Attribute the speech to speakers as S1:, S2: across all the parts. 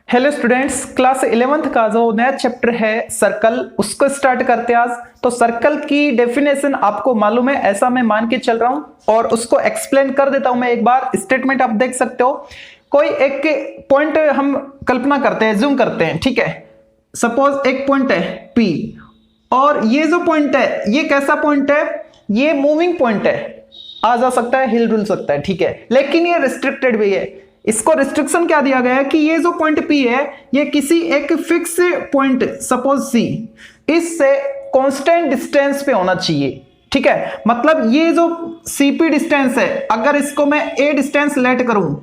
S1: Hello students, class 11th का जो नया चैप्टर है सर्कल, उसको स्टार्ट करते हैं आज। तो सर्कल की डेफिनेशन आपको मालूम है, ऐसा मैं मान के चल रहा हूं और उसको एक्सप्लेन कर देता हूं मैं एक बार। स्टेटमेंट आप देख सकते हो। कोई एक पॉइंट हम कल्पना करते हैं, जूम करते हैं, ठीक है। सपोज एक पॉइंट है P और ये जो पॉइंट है ये कैसा पॉइंट है? ये मूविंग पॉइंट है, आ जा सकता है, हिल डुल सकता है, ठीक है, लेकिन ये रिस्ट्रिक्टेड भी है। इसको रिस्ट्रिक्शन क्या दिया गया है कि ये जो पॉइंट P है ये किसी एक फिक्स पॉइंट सपोज C, इससे कांस्टेंट डिस्टेंस पे होना चाहिए, ठीक है। मतलब ये जो CP डिस्टेंस है, अगर इसको मैं A डिस्टेंस लेट करूं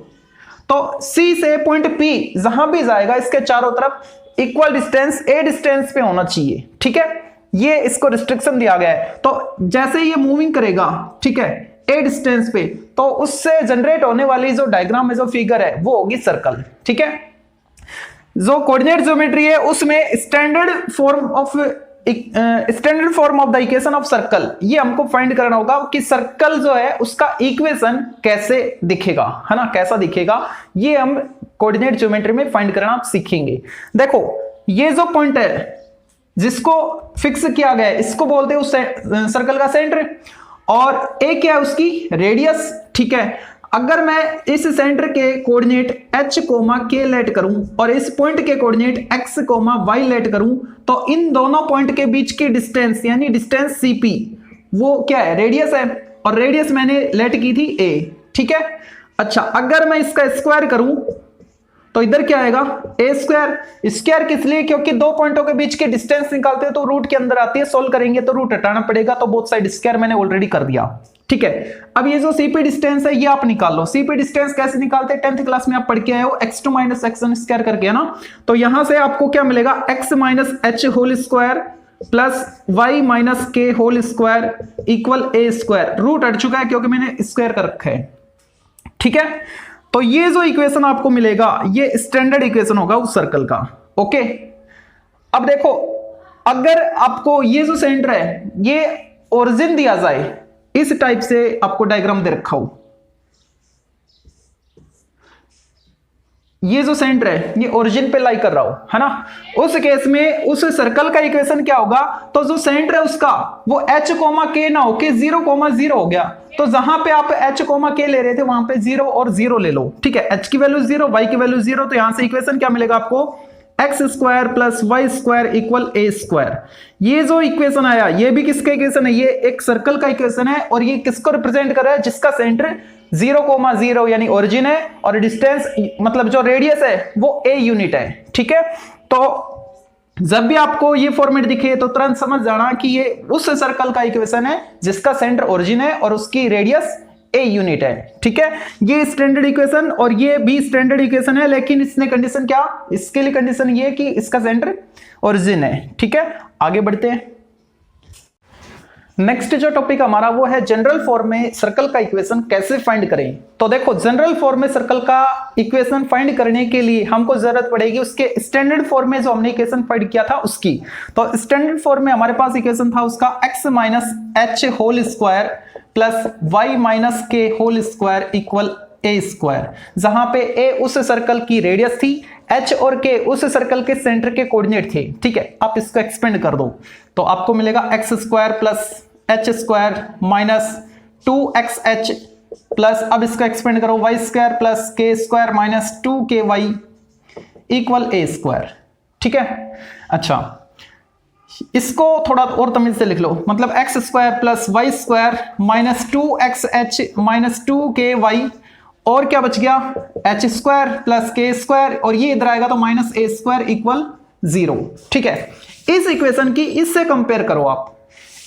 S1: तो C से पॉइंट P जहां भी जाएगा इसके चारों तरफ इक्वल डिस्टेंस A डिस्टेंस पे होना चाहिए, ठीक है। ये इसको रिस्ट्रिक्शन दिया गया है। तो जैसे ये मूविंग करेगा, ठीक है, A डिस्टेंस पे, तो उससे जनरेट होने वाली जो डायग्राम में जो फिगर है वो होगी सर्कल, ठीक है। जो कोऑर्डिनेट ज्योमेट्री है उसमें standard form of the equation of circle, ये हमको फाइंड करना होगा कि सर्कल जो है उसका इक्वेशन कैसे दिखेगा, है ना, कैसा दिखेगा, ये हम कोऑर्डिनेट ज्योमेट्री में फाइंड करना सीखेंगे। देखो ये जो पॉइंट है जिसको फिक्स किया गया है इसको बोलते हैं उस सर्कल का सेंटर, और ए क्या है उसकी रेडियस, ठीक है। अगर मैं इस सेंटर के कोऑर्डिनेट h, k लेट करूं और इस पॉइंट के कोऑर्डिनेट x, y लेट करूं, तो इन दोनों पॉइंट के बीच की डिस्टेंस यानी डिस्टेंस CP वो क्या है? रेडियस है, और रेडियस मैंने लेट की थी a, ठीक है। अच्छा, अगर मैं इसका स्क्वायर करूं तो इधर क्या आएगा? A square. स्क्वायर किस लिए? क्योंकि दो पॉइंटों के बीच के डिस्टेंस निकालते हैं तो रूट के अंदर आती है, सोल्व करेंगे तो रूट हटाना पड़ेगा, तो बोथ साइड स्क्वायर मैंने ऑलरेडी कर दिया, ठीक है। अब ये जो CP डिस्टेंस है ये आप निकाल लो। CP डिस्टेंस कैसे निकालते हैं? 10th क्लास में आप पढ़ के आए हो, x2 - x1 स्क्वायर करके, है ना। तो यहां से आपको क्या मिलेगा? x - h whole square plus y - k whole square equal a square. Root हट चुका है क्योंकि मैंने स्क्वायर कर रखा है, ठीक है। तो ये जो इक्वेशन आपको मिलेगा ये स्टैंडर्ड इक्वेशन होगा उस सर्कल का, ओके। अब देखो, अगर आपको ये जो सेंटर है ये ओरिजिन दिया जाए, इस टाइप से आपको डायग्राम दे रखा हो, ये जो सेंटर है ये ओरिजिन पे लाई कर रहा हो, है ना, उस केस में उस सर्कल का इक्वेशन क्या होगा? तो जो सेंटर है उसका वो h, k ना होके 0, 0 हो गया। तो जहां पे आप h, k ले रहे थे वहां पे 0 और 0 ले लो, ठीक है। h की वैल्यू 0, y की वैल्यू 0, तो यहां से इक्वेशन क्या मिलेगा आपको? x square plus y square equal a square. ये जो इक्वेशन आया ये भी किसका इक्वेशन है? ये एक सर्कल का इक्वेशन है, और ये किसको रिप्रेजेंट कर रहा है? जिसका सेंटर 0, 0 यानी ओरिजिन है, और डिस्टेंस मतलब जो रेडियस है वो a यूनिट है, ठीक है। तो जब भी आपको ये फॉर्मेट दिखे तो तुरंत समझ जाना कि ये उस सर्कल का इक्वेशन है जिसका सेंटर ओरिजिन है और उसकी रेडियस a यूनिट है, ठीक है। ये स्टैंडर्ड इक्वेशन और ये भी स्टैंडर्ड इक्वेशन है, लेकिन इसने कंडीशन क्या? इसके लिए कंडीशन ये कि इसका सेंटर ओरिजिन है, ठीक है। आगे बढ़ते हैं। नेक्स्ट जो टॉपिक हमारा वो है जनरल फॉर्म में सर्कल का इक्वेशन कैसे फाइंड करें। तो देखो, जनरल फॉर्म में सर्कल का इक्वेशन फाइंड करने के लिए हमको जरूरत पड़ेगी उसके स्टैंडर्ड फॉर्म में जो हमने इक्वेशन फाइंड किया था उसकी। तो स्टैंडर्ड फॉर्म में हमारे पास इक्वेशन था उसका x - h whole square plus y - k whole square equal a square, जहां पे a उस सर्कल की रेडियस थी, h और k उस सर्कल के सेंटर के कोऑर्डिनेट थे, ठीक है। आप इसको एक्सपेंड कर दो तो आपको मिलेगा x square plus h square minus 2xh plus, अब इसको एक्सपेंड करो, y square plus k square minus 2ky equal a square, ठीक है। अच्छा, इसको थोड़ा और तमीज से लिख लो, मतलब x square plus y square minus 2xh minus 2ky, और क्या बच गया? h square plus k square, और ये इधर आएगा तो माइनस a स्क्वायर इक्वल 0, ठीक है। इस इक्वेशन की इससे कंपेयर करो आप।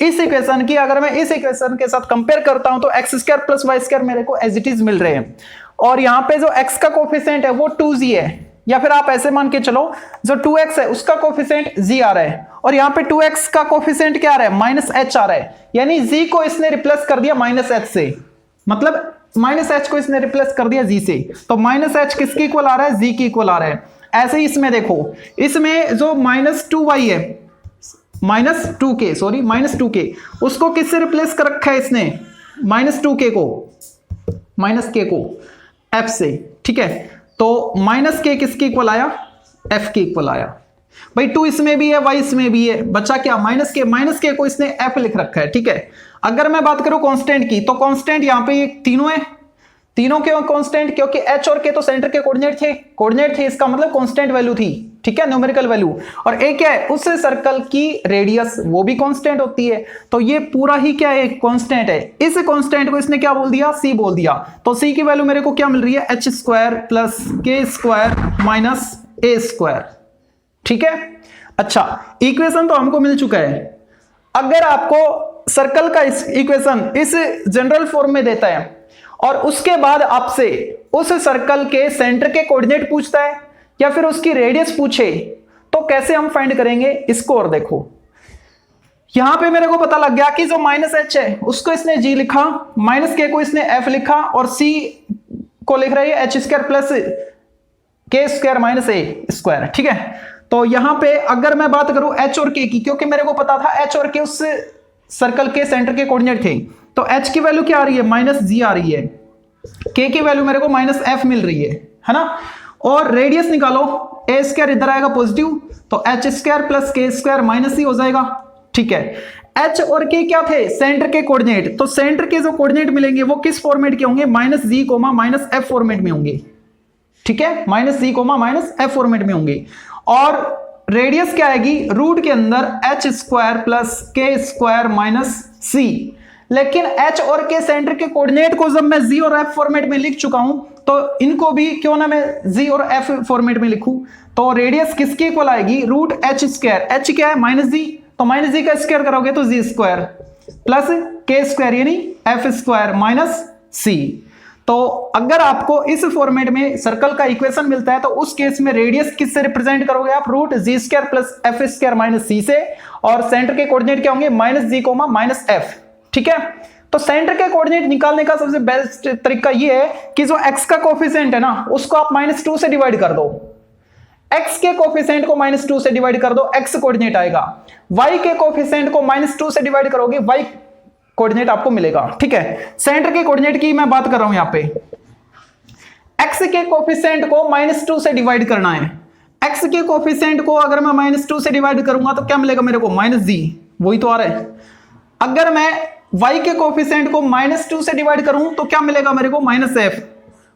S1: इस इक्वेशन की अगर मैं इस इक्वेशन के साथ कंपेयर करता हूं तो x square plus y square मेरे को एज इट इज मिल रहे हैं, और यहां पे जो x का कोफिशिएंट है वो 2g है, या फिर आप ऐसे मान के चलो जो 2x है उसका कोफिशिएंट g आ रहा है, और यहाँ पे 2x का कोफिशिएंट क्या आ रहा है? माइनस h आ रहा है, यानी g को इसने रिप्लेस कर दिया माइनस h से, मतलब माइनस h को इसने रिप्लेस कर दिया g से, तो माइनस h किसकी इक्वल आ रहा है? g की इक्वल आ रहा है। ऐसे ही इसमें देखो, इसमें जो माइनस 2y है, minus 2k, sorry minus 2k, उसको किससे रिप्लेस कर रखा है इसने? माइनस 2k को, माइनस k को f से, ठीक है। तो माइनस k किसके इक्वल आया? एफ के इक्वल आया। भाई 2 इसमें भी है, y इसमें भी है, बचा क्या माइनस के को इसने f लिख रखा है, ठीक है। अगर मैं बात करूं कांस्टेंट की, तो कांस्टेंट यहां पे ये तीनों है, तीनों क्यों कांस्टेंट, क्योंकि h और k तो सेंटर के कोऑर्डिनेट थे, इसका मतलब कांस्टेंट वैल्यू थी, ठीक है, न्यूमेरिकल वैल्यू। और a क्या है, उस सर्कल की रेडियस वो भी कांस्टेंट होती है, तो ये पूरा ही क्या है, कांस्टेंट है। इस कांस्टेंट को इसने क्या बोल दिया, c बोल दिया। तो c की वैल्यू मेरे को क्या मिल रही है, h square plus k square minus a square, ठीक है। अच्छा, इक्वेशन तो हमको मिल चुका है। अगर आपको सर्कल का इक्वेशन इस जनरल फॉर्म में देता है और उसके बाद आपसे उस सर्कल के सेंटर के कोऑर्डिनेट पूछता है या फिर उसकी रेडियस पूछे, तो कैसे हम फाइंड करेंगे इसको। और देखो यहां पे मेरे को पता लग गया कि जो माइनस एच है उसको इसने जी लिखा, माइनस के को इसने एफ लिखा और सी को लिख रही है एच स्क्वायर प्लस के स्क्वायर माइनस ए स्क्वायर, ठीक है। तो यहां पे अगर मैं बात करूं एच और के की, क्योंकि मेरे को पता था एच और के उस सर्कल के सेंटर के कोऑर्डिनेट थे, तो एच की वैल्यू क्या आ रही है, माइनस जी आ रही है, के की वैल्यू मेरे को माइनस एफ मिल रही है ना। और रेडियस निकालो, ए स्क्वायर इधर आएगा पॉजिटिव, तो एच स्क्वायर प्लस के स्क्वायर माइनस ही हो जाएगा, ठीक है। एच और के क्या थे, सेंटर के कोऑर्डिनेट, तो सेंटर के जो कोऑर्डिनेट मिलेंगे वो किस फॉर्मेट के होंगे, minus g comma minus F format में होंगे, ठीक है, minus g comma minus F format में होंगे। और रेडियस क्या आएगी, रूट के अंदर एच स्क्वायर प्लस के स्क्वायर माइनस सी। लेकिन एच और के सेंटर के कोऑर्डिनेट को जब मैं जी और एफ फॉर्मेट में लिख चुका हूं, तो इनको भी क्यों ना मैं जी और एफ फॉर्मेट में लिखूं। तो रेडियस किसके इक्वल आएगी, रूट एच स्क्वायर, एच क्या है माइनस जी, तो माइनस जी का स्क्वायर करोगे तो जी स्क्वायर प्लस के स्क्वायर यानी एफ स्क्वायर माइनस सी। तो अगर आपको इस फॉर्मेट में सर्कल का इक्वेशन मिलता है तो उस केस में रेडियस किससे रिप्रेजेंट करोगे आप, root g square plus f square minus c से, और सेंटर के कोऑर्डिनेट क्या होंगे, minus g comma minus f, ठीक है। तो सेंटर के कोऑर्डिनेट निकालने का सबसे बेस्ट तरीका ये है कि जो एक्स का कोफिशिएंट है ना उसको आप -2 से डिवाइड कर दो, एक्स के कोफिशिएंट को -2 से डिवाइड कर दो, एक्स कोऑर्डिनेट आएगा। वाई के कोफिशिएंट को -2 से डिवाइड करोगे, वाई कोऑर्डिनेट आपको मिलेगा, ठीक है। सेंटर के कोऑर्डिनेट की मैं बात कर रहा हूं यहां पे, एक्स के कोफिशिएंट को -2 से डिवाइड करना है। एक्स के कोफिशिएंट को अगर मैं -2 से डिवाइड करूंगा तो क्या मिलेगा मेरे को, माइनस जी, वही तो आ रहा है। अगर मैं y के कोफिशिएंट को -2 से डिवाइड करूं तो क्या मिलेगा मेरे को, माइनस एफ,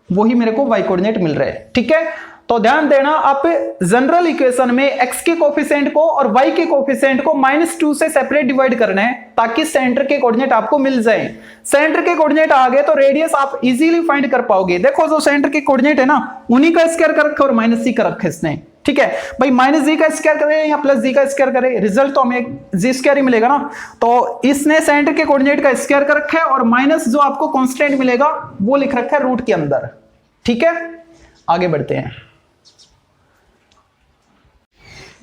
S1: वही मेरे को y कोऑर्डिनेट मिल रहा है, ठीक है। तो ध्यान देना, आप जनरल इक्वेशन में x के कोफिशिएंट को और y के कोफिशिएंट को -2 से सेपरेट डिवाइड करना है ताकि सेंटर के कोऑर्डिनेट आपको मिल जाए। सेंटर के कोऑर्डिनेट आ गए तो रेडियस आप इजीली फाइंड कर पाओगे। देखो जो सेंटर के कोऑर्डिनेट है ना उन्हीं का स्क्वायर कर रखा और माइनस सी कर रखा इसने, ठीक है भाई। माइनस जी का स्क्वायर करे या प्लस जी का स्क्वायर करे, रिजल्ट तो हमें जी स्क्वायर ही मिलेगा ना। तो इसने सेंटर के कोऑर्डिनेट का स्क्वायर कर रखा है और माइनस जो आपको कांस्टेंट मिलेगा वो लिख रखा है रूट के अंदर, ठीक है। आगे बढ़ते हैं,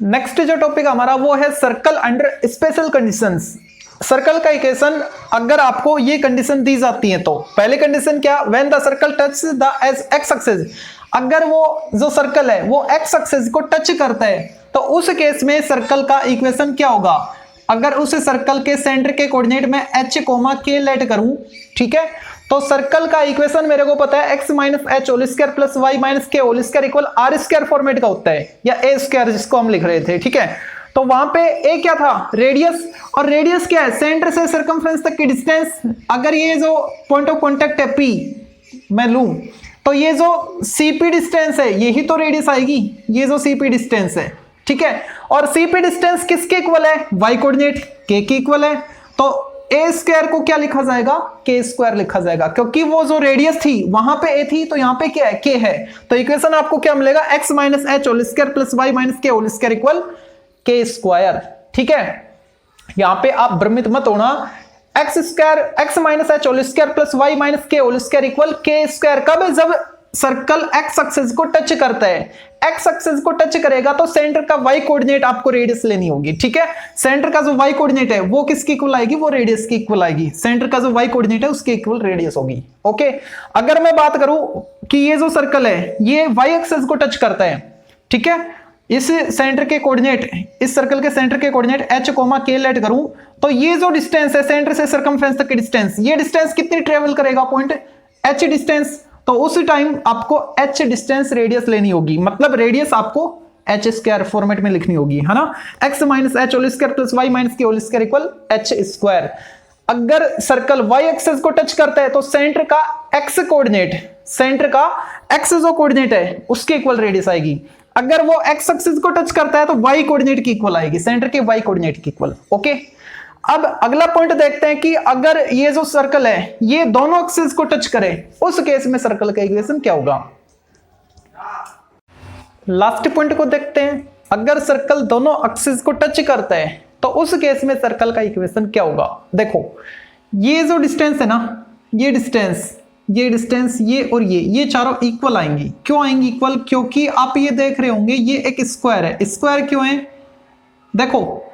S1: नेक्स्ट जो टॉपिक हमारा वो है circle under special conditions. Circle का इक्वेशन अगर आपको ये कंडीशन दी जाती है तो पहले कंडीशन क्या, when the circle touch the x axis, अगर वो जो सर्कल है वो एक्स एक्सिस को टच करता है तो उस केस में सर्कल का इक्वेशन क्या होगा। अगर उस सर्कल के सेंटर के कोऑर्डिनेट में एच कोमा के लेट करूं, ठीक है, तो सर्कल का इक्वेशन मेरे को पता है x minus h whole square plus y minus k whole square equal r square format का होता है, या ए स्क्वायर जिसको हम लिख रहे थे, ठीक है। तो वहां पे ए क्या था, रेडियस, और रेडियस क्या है, सेंटर से सर्कमफ्रेंस तक की डिस्टेंस। अगर ये जो पॉइंट ऑफ कॉन्टेक्ट है पी मैं लूं तो ये जो सीपी डिस्टेंस है यही तो रेडियस आएगी, ये जो सीपी डिस्टेंस है, ठीक है। और सीपी डिस्टेंस किसके इक्वल है, वाई कोऑर्डिनेट के इक्वल है। तो ए स्क्वायर को क्या लिखा जाएगा, के स्क्वायर लिखा जाएगा, क्योंकि वो जो रेडियस थी वहां पे ए थी तो यहाँ पे क्या है, के है। तो इक्वेशन आपको क्या मिलेगा, x minus h whole square plus y minus k whole square equal k square, ठीक है। यहाँ पे आप भ्रमित मत होना, x square x minus h whole square plus y minus k whole square equal k square कब है, जब सर्कल एक्स एक्सिस को टच करता है। एक्स एक्सिस को टच करेगा तो सेंटर का वाई कोऑर्डिनेट आपको रेडियस लेनी होगी, ठीक है। सेंटर का जो वाई कोऑर्डिनेट है वो किसकी इक्वल आएगी, वो रेडियस की इक्वल आएगी। सेंटर का जो वाई कोऑर्डिनेट है उसके इक्वल रेडियस होगी, ओके। अगर मैं बात करूं कि ये जो सर्कल है ये वाई एक्सिस को टच करता है, ठीक है, इस सेंटर के कोऑर्डिनेट, इस सर्कल के सेंटर के coordinate h comma k let करूं तो ये जो डिस्टेंस है सेंटर से सर्कमफ्रेंस तक की डिस्टेंस, ये डिस्टेंस कितनी ट्रेवल करेगा, पॉइंट h डिस्टेंस। तो उस टाइम आपको h डिस्टेंस रेडियस लेनी होगी, मतलब रेडियस आपको एच स्क्वायर फॉर्मेट में लिखनी होगी, है ना। X minus h whole square plus y minus k whole square equal h square. अगर सर्कल वाई एक्सिस को टच करता है तो सेंटर का एक्स कोऑर्डिनेट, सेंटर का एक्स जो कोऑर्डिनेट है उसके इक्वल रेडियस आएगी। अगर वो एक्स एक्सिस को टच करता है तो वाई कोऑर्डिनेट की इक्वल आएगी, सेंटर के वाई कोऑर्डिनेट की इक्वल। ओके, अब अगला पॉइंट देखते हैं कि अगर ये जो सर्कल है ये दोनों एक्सिस को टच करे, उस केस में सर्कल का इक्वेशन क्या होगा। लास्ट पॉइंट को देखते हैं, अगर सर्कल दोनों एक्सिस को टच करता है तो उस केस में सर्कल का इक्वेशन क्या होगा। देखो ये जो डिस्टेंस है ना, ये डिस्टेंस, ये डिस्टेंस, ये और ये चारों इक्वल आएंगी। क्यों आएंगी इक्वल? क्योंकि आप ये देख रहे होंगे ये एक स्क्वायर है। स्क्वायर क्यों है? देखो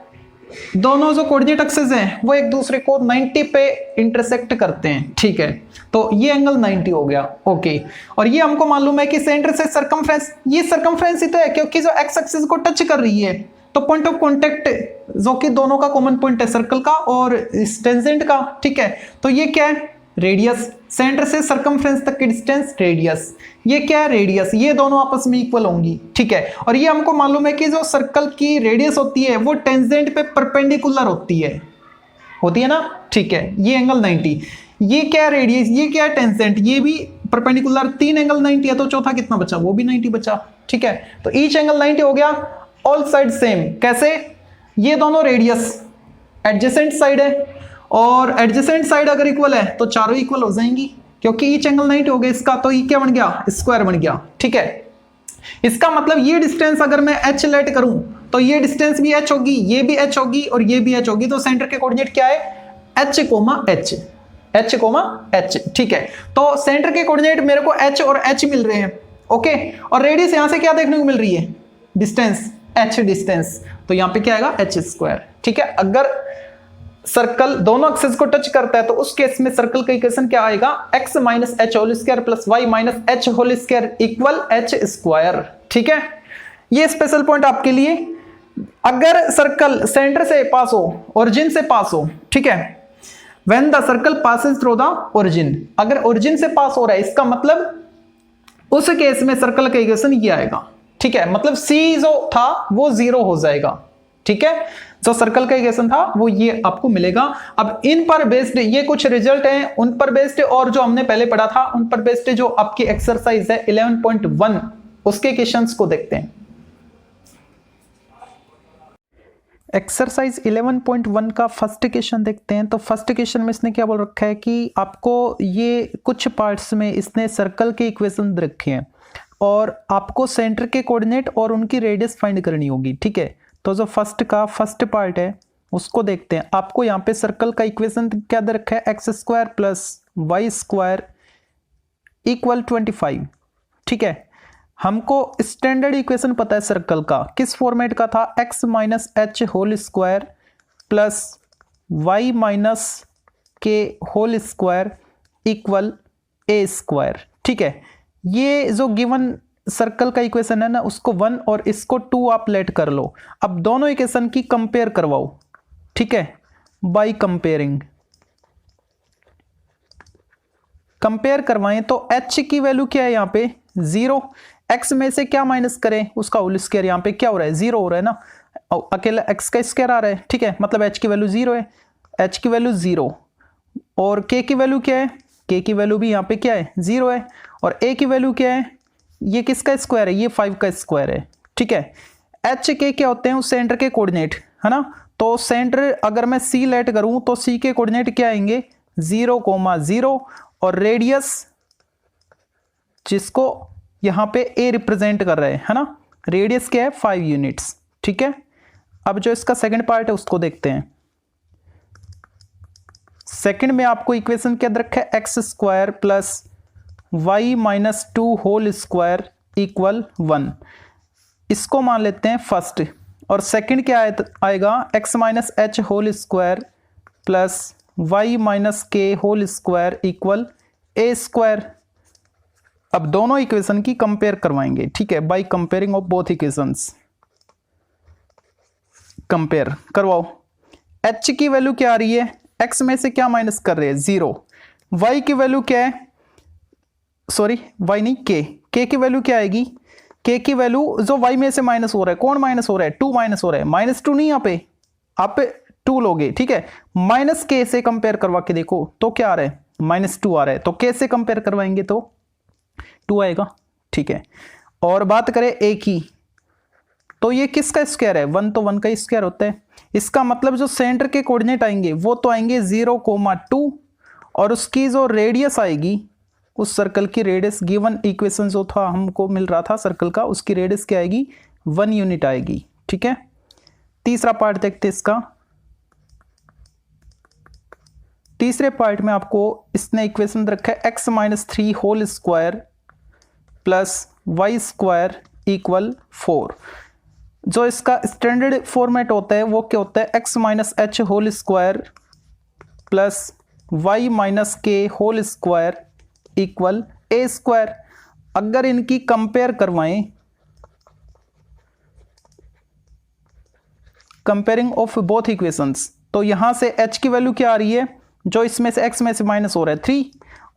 S1: दोनों जो कोऑर्डिनेट एक्सिस हैं वो एक दूसरे को 90 पे इंटरसेक्ट करते हैं, ठीक है। तो ये एंगल 90 हो गया। ओके, और ये हमको मालूम है कि सेंटर से सरकमफ्रेंस, ये सरकमफ्रेंस ही तो है क्योंकि जो एक्स एक्सिस को टच कर रही है, तो पॉइंट ऑफ कॉन्टेक्ट जो कि दोनों का कॉमन पॉइंट है, सर्कल का और टेंजेंट का, ठीक है। तो ये क्या है? रेडियस, सेंटर से सरकमफ्रेंस तक की डिस्टेंस रेडियस। ये क्या है? रेडियस। ये दोनों आपस में इक्वल होंगी, ठीक है। और ये हमको मालूम है कि जो सर्कल की रेडियस होती है वो टेंजेंट पे परपेंडिकुलर होती है ना, ठीक है। ये एंगल 90, ये क्या है? रेडियस, ये क्या है? टेंजेंट, ये भी परपेंडिकुलर। 3 एंगल 90 है तो चौथा कितना बचा? वो भी 90 बचा, ठीक है। तो ईच एंगल 90 हो गया, ऑल साइड सेम। कैसे? ये दोनों रेडियस एडजेसेंट साइड है और एडजेसेंट साइड अगर इक्वल है तो चारों इक्वल हो जाएंगी क्योंकि ईच एंगल 90 हो गया इसका, तो ये क्या बन गया? स्क्वायर बन गया, ठीक है। इसका मतलब ये डिस्टेंस अगर मैं h लेट करूं तो ये डिस्टेंस भी h होगी, ये भी h होगी और ये भी h होगी। तो सेंटर के कोऑर्डिनेट क्या है? h, h, ठीक है। तो सेंटर के कोऑर्डिनेट मेरे को h और h मिल रहे हैं, ओके। और रेडियस यहां से क्या देखने को मिल रही है? डिस्टेंस, h डिस्टेंस, तो यहां पे क्या आएगा? h स्क्वायर, ठीक है। अगर सर्कल दोनों एक्सिस को टच करता है तो उस केस में सर्कल का इक्वेशन क्या आएगा? x minus h whole square plus y minus h whole square equal h square, ठीक है। ये स्पेशल पॉइंट आपके लिए। अगर सर्कल सेंटर से पास हो, ओरिजिन से पास हो, ठीक है, when the circle passes through the origin, अगर ओरिजिन से पास हो रहा है इसका मतलब उस केस में सर्कल का इक्वेशन ये आएगा, ठीक है। मतलब c जो था वो 0 हो जाएगा, ठीक है। जो सर्कल का इक्वेशन था वो ये आपको मिलेगा। अब इन पर बेस्ड ये कुछ रिजल्ट हैं, उन पर बेस्ड और जो हमने पहले पढ़ा था उन पर बेस्ड जो आपकी एक्सरसाइज है 11.1 उसके क्वेश्चंस को देखते हैं। एक्सरसाइज 11.1 का फर्स्ट क्वेश्चन देखते हैं। तो फर्स्ट क्वेश्चन में इसने क्या बोल रखा है कि आपको ये कुछ पार्ट्स में इसने सर्कल के इक्वेशन दे रखे हैं और आपको सेंटर के कोऑर्डिनेट और उनकी रेडियस फाइंड करनी होगी, ठीक है। तो जो फर्स्ट पार्ट है उसको देखते हैं। आपको यहाँ पे सर्कल का इक्वेशन क्या दे रखा है? X square plus y square equal 25, ठीक है। हमको स्टैंडर्ड इक्वेशन पता है सर्कल का, किस फॉर्मेट का था? X minus h whole square plus y minus k whole square equal a square, ठीक है। ये जो गिवन सर्कल का इक्वेशन है ना उसको 1 और इसको 2 आप लेट कर लो। अब दोनों इक्वेशन की कंपेयर करवाओ, ठीक है, बाय कंपेयरिंग। कंपेयर करवाएं तो h की वैल्यू क्या है यहाँ पे? 0। x में से क्या माइनस करें? उसका होल स्क्वायर। यहाँ पे क्या हो रहा है? 0 हो रहा है ना, अकेला x का स्क्वायर आ रहा है, ठीक है। मतलब h की वैल्यू 0 है, h की वैल्यू 0। और k की वैल्यू क्या है? k की वैल्यू भी यहाँ पे क्या है? 0 है। और a की वैल्यू क्या है? ये किसका स्क्वायर है? ये 5 का स्क्वायर है, ठीक है। h के क्या होते हैं? उस सेंटर के कोऑर्डिनेट, है ना। तो सेंटर अगर मैं c लेट करूं तो c के कोऑर्डिनेट क्या आएंगे? 0,0 और रेडियस जिसको यहां पे a रिप्रेजेंट कर रहे हैं, है ना, रेडियस क्या है? 5 यूनिट्स, ठीक है। अब जो इसका सेकंड पार्ट है उसको देखते हैं। सेकंड में आपको इक्वेशन क्या रखा है? X square plus y minus 2 whole square equal 1, इसको मान लेते हैं फर्स्ट। और सेकंड क्या आएगा? X minus h whole square plus y minus k whole square equal a square. अब दोनों इक्वेशन की कंपेयर करवाएंगे, ठीक है, by comparing of both equations. Compare करवाओ। h की वैल्यू क्या आ रही है? x में से क्या माइनस कर रहे हैं? 0। y की वैल्यू क्या है? सॉरी y नहीं, k की वैल्यू क्या आएगी? के की वैल्यू जो y में से माइनस हो रहा है, कौन माइनस हो रहा है, 2 माइनस हो रहा है, -2 नहीं, यहाँ पे 2 लोगे, ठीक है। माइनस के से कंपेयर करवा के देखो तो क्या आ रहा है, -2 आ रहा है, तो के से कंपेयर करवाएंगे तो 2 आएगा, ठीक है। और बात करें a की, तो ये किसका स्क्वायर है, 1 तो 1 का स्क्वायर होता है। इसका मतलब जो सेंटर के कोऑर्डिनेट आएंगे वो तो आएंगे 0,2, और उसकी जो रेडियस आएगी, उस सर्कल की रेडियस, गिवन इक्वेशन जो था हमको मिल रहा था सर्कल का, उसकी रेडियस क्या आएगी, 1 यूनिट आएगी, ठीक है। तीसरा पार्ट देखते इसका। तीसरे पार्ट में आपको इसने इक्वेशन रखा है x-3 whole square plus y square equal 4। जो इसका स्टैंडर्ड फॉर्मेट होता है वो क्या होता है, x-h whole square plus y minus k whole square equal a square. अगर इनकी कंपेयर करवाएं, कंपेयरिंग ऑफ बोथ इक्वेशंस, तो यहां से h की वैल्यू क्या आ रही है, जो इसमें से x में से माइनस हो रहा है 3,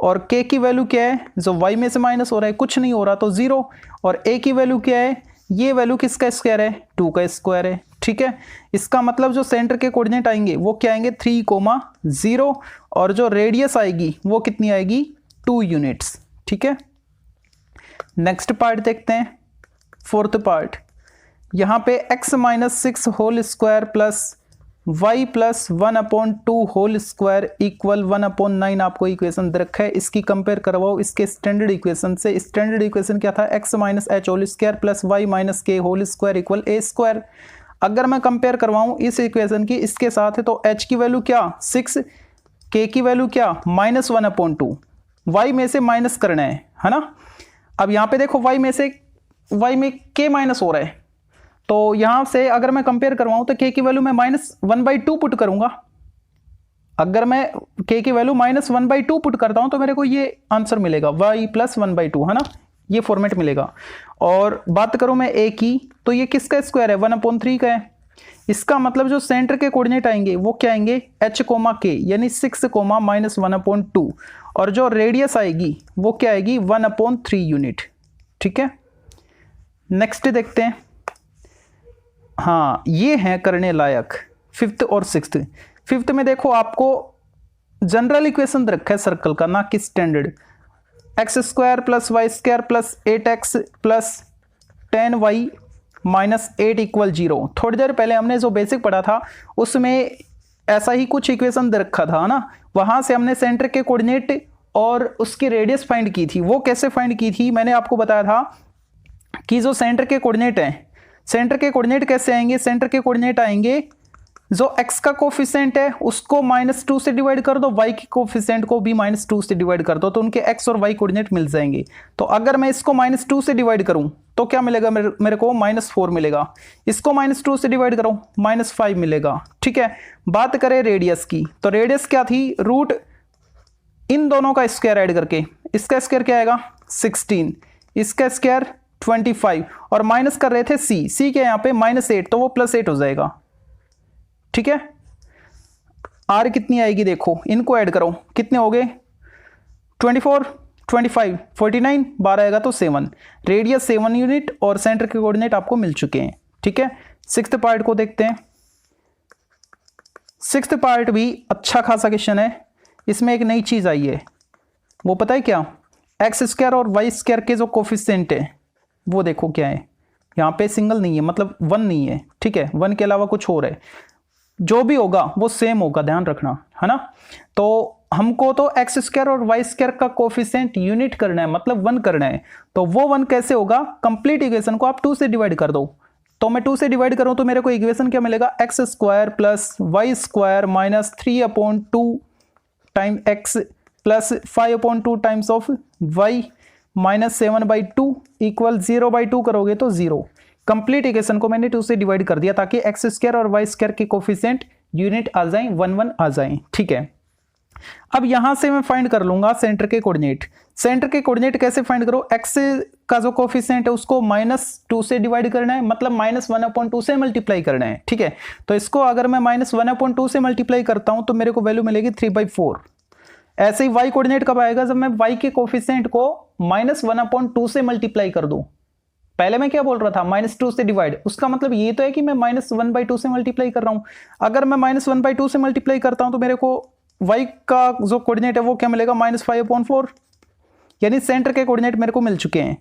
S1: और k की वैल्यू क्या है, जो y में से माइनस हो रहा है कुछ नहीं हो रहा तो 0, और a की वैल्यू क्या है, ये वैल्यू किसका स्क्वायर है, 2 का स्क्वायर है, ठीक है। इसका मतलब जो सेंटर के कोऑर्डिनेट आएंगे वो क्या आएंगे, 3,0, और जो रेडियस आएगी वो कितनी आएगी, 2 यूनिट्स, ठीक है। नेक्स्ट पार्ट देखते हैं, फोर्थ पार्ट। यहां पे x-6 whole square plus y plus 1/2 whole square equal 1/9 आपको इक्वेशन दे रखा है। इसकी कंपेयर करवाओ इसके स्टैंडर्ड इक्वेशन से। स्टैंडर्ड इक्वेशन क्या था, x-h whole square plus y minus k whole square equal a square. अगर मैं कंपेयर करवाऊं इस इक्वेशन की इसके साथ है, तो h की वैल्यू क्या 6, k की वैल्यू क्या -1/2, y में से माइनस करना है ना। अब यहाँ पे देखो y में k माइनस हो रहा है, तो यहां से अगर मैं कंपेयर करवाऊं तो k की वैल्यू मैं -1/2 पुट करूंगा। अगर मैं k की वैल्यू -1/2 पुट करता हूं तो मेरे को ये आंसर मिलेगा y प्लस 1/2, है ना, ये फॉर्मेट मिलेगा। और बात करूं मैं a की, तो ये किसका स्क्वायर है, 1/3 का है। इसका मतलब जो सेंटर के कोऑर्डिनेट आएंगे वो क्या आएंगे, h, k, यानी 6, -1/2, और जो रेडियस आएगी वो क्या आएगी, 1/3 यूनिट, ठीक है। नेक्स्ट देखते हैं। हाँ, ये है करने लायक फिफ्थ और सिक्स्थ। फिफ्थ में देखो आपको जनरल इक्वेशन रखा है सर्कल का, ना कि standard. x² plus y square plus 8x plus 10y minus 8 equal 0। थोड़ी देर पहले हमने जो बेसिक पढ़ा था उसमें ऐसा ही कुछ इक्वेशन दे रखा था ना, वहां से हमने सेंटर के कोऑर्डिनेट और उसकी रेडियस फाइंड की थी। वो कैसे फाइंड की थी, मैंने आपको बताया था कि जो सेंटर के कोऑर्डिनेट हैं, सेंटर के कोऑर्डिनेट कैसे आएंगे, सेंटर के कोऑर्डिनेट आएंगे जो x का कोफिशिएंट है उसको -2 से डिवाइड कर दो, y के कोफिशिएंट को भी -2 से डिवाइड कर दो, तो उनके x और y कोऑर्डिनेट मिल जाएंगे। तो अगर मैं इसको -2 से डिवाइड करूं तो क्या मिलेगा, मेरे को -4 मिलेगा। इसको -2 से डिवाइड करो, -5 मिलेगा, ठीक है। बात करें रेडियस की, तो रेडियस क्या थी, रूट इन दोनों का स्क्वायर ऐड करके, इसका स्क्वायर क्या आएगा 16, इसका स्क्वायर 25, और माइनस कर रहे थे c के यहाँ पे -8, तो वो +8 हो जाएगा, ठीक है। r कितनी आएगी देखो, इनको ऐड करो, कितने हो गए 24, 25, 49, 12 आएगा तो 7। रेडियस 7 यूनिट और सेंटर के कोऑर्डिनेट आपको मिल चुके हैं, ठीक है। सिक्स्थ पार्ट को देखते हैं। सिक्स्थ पार्ट भी अच्छा खासा क्वेश्चन है। इसमें एक नई चीज आई है, वो पता है क्या, x² और y² के जो कोफिशिएंट है वो देखो क्या है। यहाँ पे सिंगल नहीं है, मतलब 1 नहीं है, ठीक है, 1 के अलावा कुछ और है। जो भी होगा वो सेम होगा, ध्यान रखना, है ना। तो हमको तो x² और y² का कोफिशिएंट यूनिट करना है, मतलब 1 करना है। तो वो 1 कैसे होगा, कंप्लीट इक्वेशन को आप 2 से डिवाइड कर दो। तो मैं 2 से डिवाइड करूं तो मेरे को इक्वेशन क्या मिलेगा, x² plus y² minus 3/2 time x plus 5/2 times of y minus 7/2 equal 0/2 करोगे तो 0। कंप्लीट इक्वेशन को मैंने 2 से डिवाइड कर दिया ताकि x² और y² के कोफिशिएंट यूनिट आ जाएं, 1 1 आ जाएं, ठीक है। अब यहां से मैं फाइंड कर लूंगा सेंटर के कोऑर्डिनेट। सेंटर के कोऑर्डिनेट कैसे फाइंड करो, x का जो कोफिशिएंट है उसको -2 से डिवाइड करना है, मतलब -1/2 से मल्टीप्लाई करना है, ठीक है। तो इसको अगर मैं -1/2 से मल्टीप्लाई करता हूं तो मेरे को वैल्यू मिलेगी 3/4। ऐसे ही y कोऑर्डिनेट कब आएगा, जब मैं y के कोफिशिएंट को -1/2 से मल्टीप्लाई कर दूं, पहले मैं क्या बोल रहा था, -2 से डिवाइड, उसका मतलब ये तो है कि मैं -1/2 से मल्टीप्लाई कर रहा हूं। अगर मैं -1/2 से मल्टीप्लाई करता हूं तो मेरे को y का जो कोऑर्डिनेट है वो क्या मिलेगा, -5/4, यानी सेंटर के कोऑर्डिनेट मेरे को मिल चुके हैं।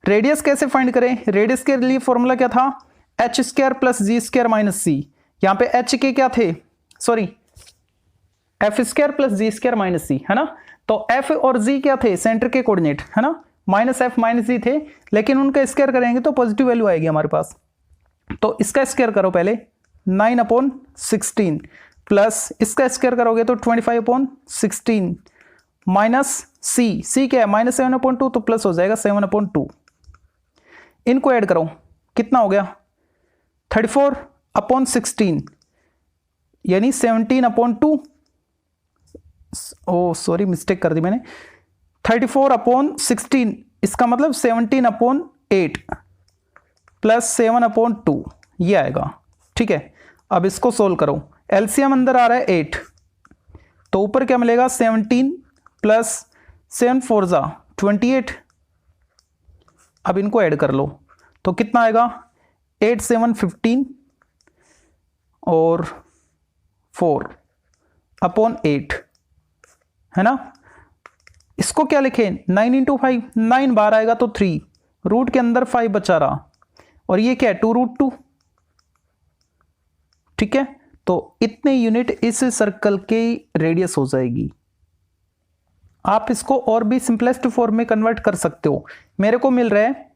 S1: रेडियस कैसे फाइंड करें, रेडियस के लिए फॉर्मूला क्या था, h² + g² - c। यहाँ पे h के क्या थे, सॉरी f² + g² - c, है ना। तो f और g क्या थे, सेंटर के कोऑर्डिनेट, है ना, -f -g थे, लेकिन उनका स्क्वायर करेंगे तो पॉजिटिव वैल्यू आएगी हमारे पास। तो इसका स्क्वायर करो पहले, 9/16 प्लस इसका स्क्वायर करोगे तो 25/16 माइनस c क्या है, -7/2, तो प्लस हो जाएगा 7/2। इनको ऐड करो, कितना हो गया, 34/16, यानी 17/2, ओ सॉरी मिस्टेक कर दी मैंने, 34/16, इसका मतलब 17/8 प्लस 7/2, ये आएगा। ठीक है, अब इसको सोल्व करो, एलसीएम अंदर आ रहा है 8, तो ऊपर क्या मिलेगा, 17 प्लस 7 4 जा 28। अब इनको ऐड कर लो तो कितना आएगा, 8 7 15 और 4/8, है ना। इसको क्या लिखें, 9 × 5, 9 बार आएगा तो 3, रूट के अंदर 5 बचा रहा, और ये क्या है, 2√2। ठीक है, तो इतने यूनिट इस सर्कल की रेडियस हो जाएगी। आप इसको और भी सिंपलेस्ट फॉर्म में कन्वर्ट कर सकते हो। मेरे को मिल रहा है